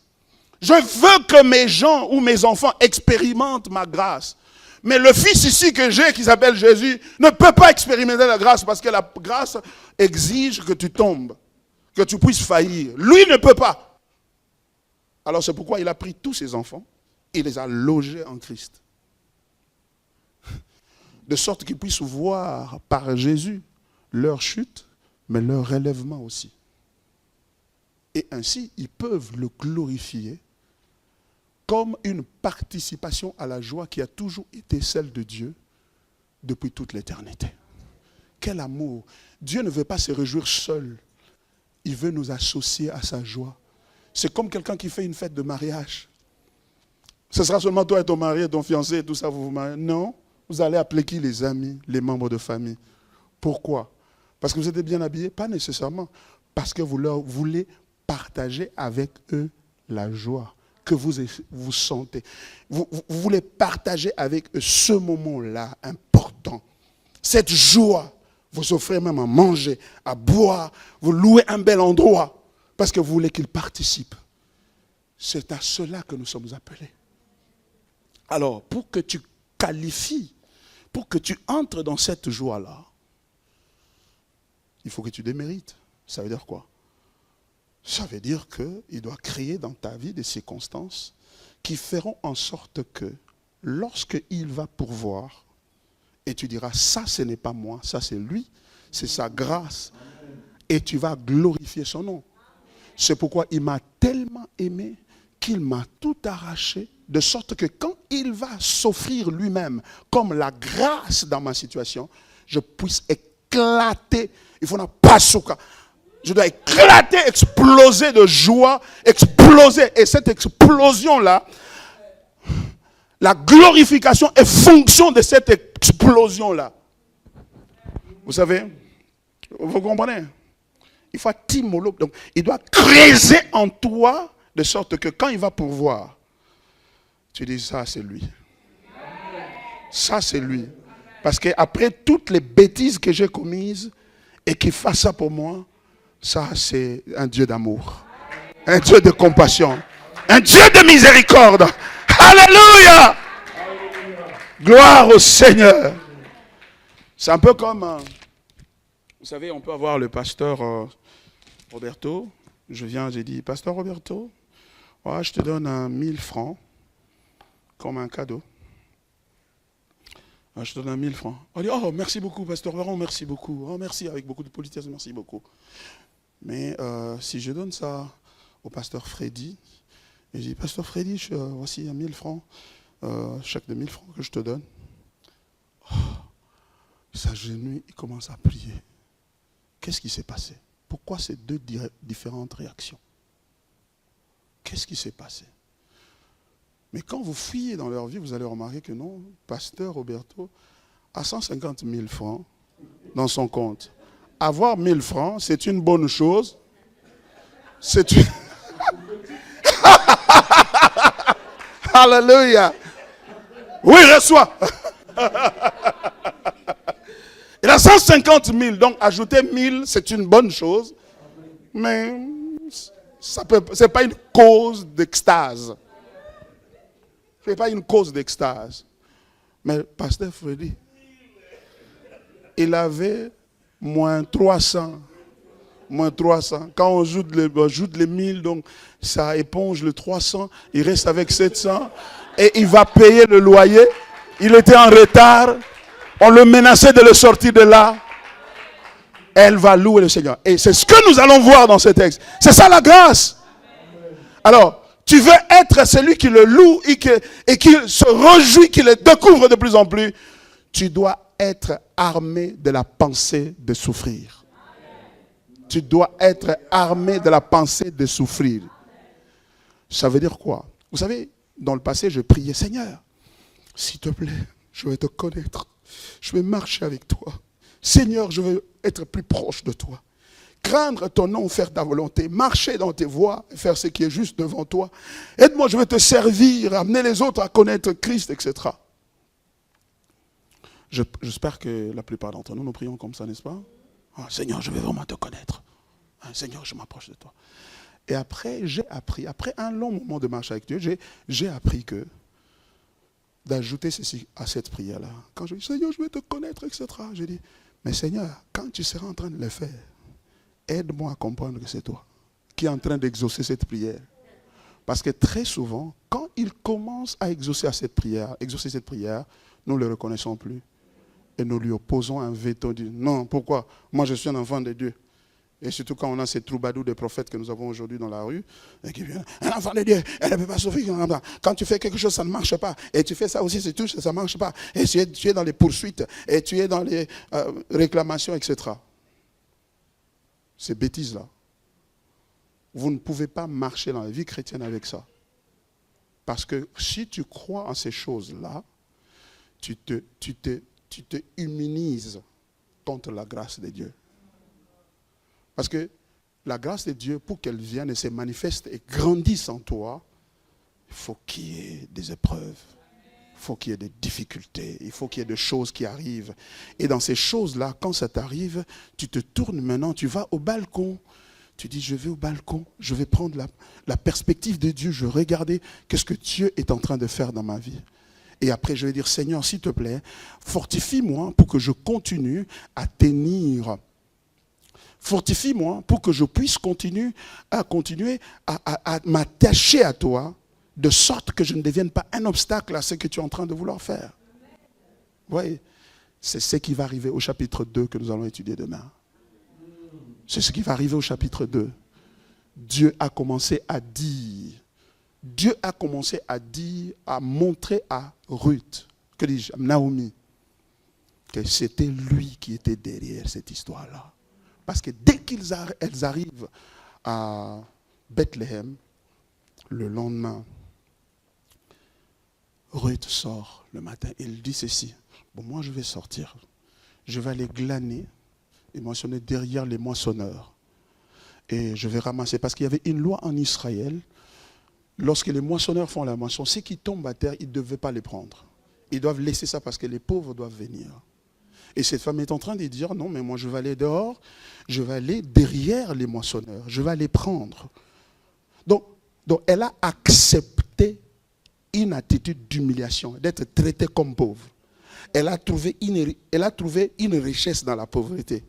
Je veux que mes gens ou mes enfants expérimentent ma grâce. Mais le fils ici que j'ai, qui s'appelle Jésus, ne peut pas expérimenter la grâce parce que la grâce exige que tu tombes, que tu puisses faillir. Lui ne peut pas. Alors c'est pourquoi il a pris tous ses enfants et les a logés en Christ. De sorte qu'ils puissent voir par Jésus leur chute, mais leur relèvement aussi. Et ainsi, ils peuvent le glorifier comme une participation à la joie qui a toujours été celle de Dieu depuis toute l'éternité. Quel amour! Dieu ne veut pas se réjouir seul. Il veut nous associer à sa joie. C'est comme quelqu'un qui fait une fête de mariage. Ce sera seulement toi et ton mari et ton fiancé et tout ça, vous vous mariez. Non, vous allez appeler qui? Les amis, les membres de famille. Pourquoi? Parce que vous êtes bien habillés? Pas nécessairement. Parce que vous leur voulez partager avec eux la joie que vous sentez. Vous voulez partager avec eux ce moment-là important. Cette joie. Vous offrez même à manger, à boire. Vous louez un bel endroit. Parce que vous voulez qu'ils participent. C'est à cela que nous sommes appelés. Alors, pour que tu qualifies, pour que tu entres dans cette joie-là, il faut que tu démérites. Ça veut dire quoi? Ça veut dire qu'il doit créer dans ta vie des circonstances qui feront en sorte que lorsqu'il va pourvoir, et tu diras, ça ce n'est pas moi, ça c'est lui, c'est sa grâce, et tu vas glorifier son nom. C'est pourquoi il m'a tellement aimé qu'il m'a tout arraché, de sorte que quand il va s'offrir lui-même comme la grâce dans ma situation, je puisse éclater. Il faut pas souka. Je dois éclater, exploser de joie, exploser. Et cette explosion-là, la glorification est fonction de cette explosion-là. Vous savez, vous comprenez? Il faut timoler. Donc, il doit creuser en toi de sorte que quand il va pourvoir, tu dis ça c'est lui. Ça c'est lui. Parce qu'après toutes les bêtises que j'ai commises et qu'il fasse ça pour moi, ça c'est un Dieu d'amour. Un Dieu de compassion. Un Dieu de miséricorde. Alléluia. Gloire au Seigneur. C'est un peu comme, vous savez, on peut avoir le pasteur Roberto. J'ai dit, pasteur Roberto, ouais, je te donne 1000 francs comme un cadeau. Ouais, je te donne 1000 francs. On dit, oh, merci beaucoup, pasteur Baron, merci beaucoup. Oh, merci, avec beaucoup de politesse, merci beaucoup. Mais si je donne ça au pasteur Freddy, et je dis, pasteur Freddy, voici 1000 francs, chaque de 1000 francs que je te donne. Oh, il s'agenouille, il commence à prier. Qu'est-ce qui s'est passé? Pourquoi ces deux différentes réactions? Qu'est-ce qui s'est passé? Mais quand vous fouillez dans leur vie, vous allez remarquer que non, pasteur Roberto a 150 000 francs dans son compte. Avoir 1000 francs, c'est une bonne chose. C'est une... Alléluia. Oui, reçois. Il a 150 000, donc ajouter 1000, c'est une bonne chose. Mais ce n'est pas une cause d'extase. Ce n'est pas une cause d'extase. Mais pasteur Freddy, il avait moins 300. Moins 300. Quand on ajoute les 1000, donc ça éponge le 300. Il reste avec 700. Et il va payer le loyer. Il était en retard. On le menaçait de le sortir de là. Elle va louer le Seigneur. Et c'est ce que nous allons voir dans ce texte. C'est ça la grâce. Alors, tu veux être celui qui le loue et qui se réjouit, qui le découvre de plus en plus. Tu dois être armé de la pensée de souffrir. Tu dois être armé de la pensée de souffrir. Ça veut dire quoi? Vous savez, dans le passé, je priais, Seigneur, s'il te plaît, je veux te connaître. Je veux marcher avec toi. Seigneur, je veux être plus proche de toi. Craindre ton nom, faire ta volonté, marcher dans tes voies, faire ce qui est juste devant toi. Aide-moi, je veux te servir, amener les autres à connaître Christ, etc. J'espère que la plupart d'entre nous, nous prions comme ça, n'est-ce pas? Oh, Seigneur, je veux vraiment te connaître. Seigneur, je m'approche de toi. Et après, j'ai appris, après un long moment de marche avec Dieu, j'ai appris que d'ajouter ceci à cette prière-là. Quand je dis, Seigneur, je veux te connaître, etc. Je dis, mais Seigneur, quand tu seras en train de le faire, aide-moi à comprendre que c'est toi qui es en train d'exaucer cette prière. Parce que très souvent, quand il commence à exaucer cette prière, nous ne le reconnaissons plus. Et nous lui opposons un veto. Non, pourquoi? Moi, je suis un enfant de Dieu. Et surtout quand on a ces troubadours de prophètes que nous avons aujourd'hui dans la rue, et qui viennent, un enfant de Dieu, elle ne peut pas souffrir. Quand tu fais quelque chose, ça ne marche pas. Et tu fais ça aussi, c'est tout, ça ne marche pas. Et tu es dans les poursuites, et tu es dans les réclamations, etc. Ces bêtises-là. Vous ne pouvez pas marcher dans la vie chrétienne avec ça. Parce que si tu crois en ces choses-là, tu te immunises contre la grâce de Dieu. Parce que la grâce de Dieu, pour qu'elle vienne et se manifeste et grandisse en toi, il faut qu'il y ait des épreuves, il faut qu'il y ait des difficultés, il faut qu'il y ait des choses qui arrivent. Et dans ces choses-là, quand ça t'arrive, tu te tournes maintenant, tu vas au balcon. Tu dis, je vais au balcon, je vais prendre la perspective de Dieu, je vais regarder qu'est-ce que Dieu est en train de faire dans ma vie. Et après, je vais dire, Seigneur, s'il te plaît, fortifie-moi pour que je continue à tenir. Fortifie-moi pour que je puisse continuer à m'attacher à toi, de sorte que je ne devienne pas un obstacle à ce que tu es en train de vouloir faire. Vous voyez, c'est ce qui va arriver au chapitre 2 que nous allons étudier demain. C'est ce qui va arriver au chapitre 2. Dieu a commencé à dire, à montrer à Ruth, que dis-je, Naomi, que c'était lui qui était derrière cette histoire-là. Parce que dès qu'elles arrivent à Bethléem, le lendemain, Ruth sort le matin et il dit ceci. Bon, moi je vais sortir. Je vais aller glaner et mentionner derrière les moissonneurs. Et je vais ramasser. Parce qu'il y avait une loi en Israël. Lorsque les moissonneurs font la moisson, ceux qui tombent à terre, ils ne devaient pas les prendre. Ils doivent laisser ça parce que les pauvres doivent venir. Et cette femme est en train de dire, non, mais moi je vais aller dehors, je vais aller derrière les moissonneurs, je vais les prendre. Donc elle a accepté une attitude d'humiliation, d'être traitée comme pauvre. Elle a trouvé une richesse dans la pauvreté.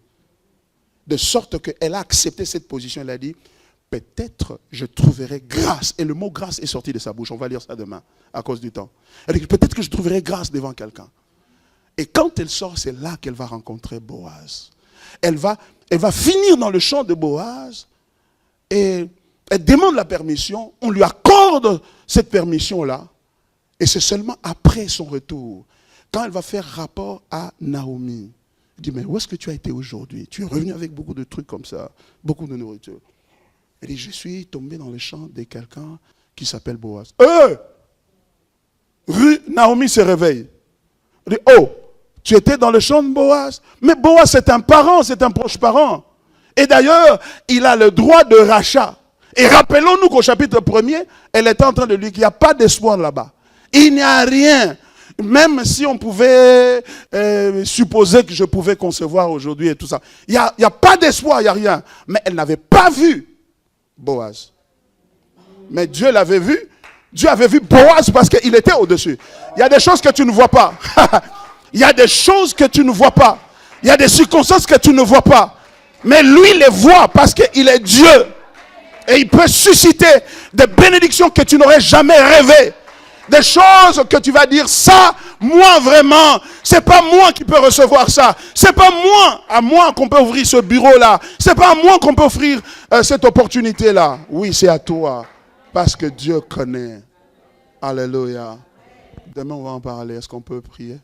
De sorte qu'elle a accepté cette position, elle a dit, peut-être je trouverai grâce. Et le mot grâce est sorti de sa bouche, on va lire ça demain, à cause du temps. Elle dit, peut-être que je trouverai grâce devant quelqu'un. Et quand elle sort, c'est là qu'elle va rencontrer Boaz. Elle va finir dans le champ de Boaz et elle demande la permission. On lui accorde cette permission-là. Et c'est seulement après son retour, quand elle va faire rapport à Naomi. Elle dit, mais où est-ce que tu as été aujourd'hui? Tu es revenu avec beaucoup de trucs comme ça, beaucoup de nourriture. Elle dit, je suis tombé dans le champ de quelqu'un qui s'appelle Boaz. Naomi se réveille. Elle dit, oh, tu étais dans le champ de Boaz. Mais Boaz, c'est un parent, c'est un proche parent. Et d'ailleurs, il a le droit de rachat. Et rappelons-nous qu'au chapitre 1er, elle était en train de lui dire qu'il n'y a pas d'espoir là-bas. Il n'y a rien. Même si on pouvait supposer que je pouvais concevoir aujourd'hui et tout ça. Il n'y a pas d'espoir, il n'y a rien. Mais elle n'avait pas vu Boaz. Mais Dieu l'avait vu. Dieu avait vu Boaz parce qu'il était au-dessus. Il y a des choses que tu ne vois pas. Il y a des choses que tu ne vois pas. Il y a des circonstances que tu ne vois pas. Mais lui les voit parce qu'il est Dieu. Et il peut susciter des bénédictions que tu n'aurais jamais rêvé. Des choses que tu vas dire, ça, moi vraiment, c'est pas moi qui peux recevoir ça. C'est pas moi, à moi qu'on peut ouvrir ce bureau-là. C'est pas à moi qu'on peut offrir cette opportunité-là. Oui, c'est à toi. Parce que Dieu connaît. Alléluia. Demain, on va en parler. Est-ce qu'on peut prier?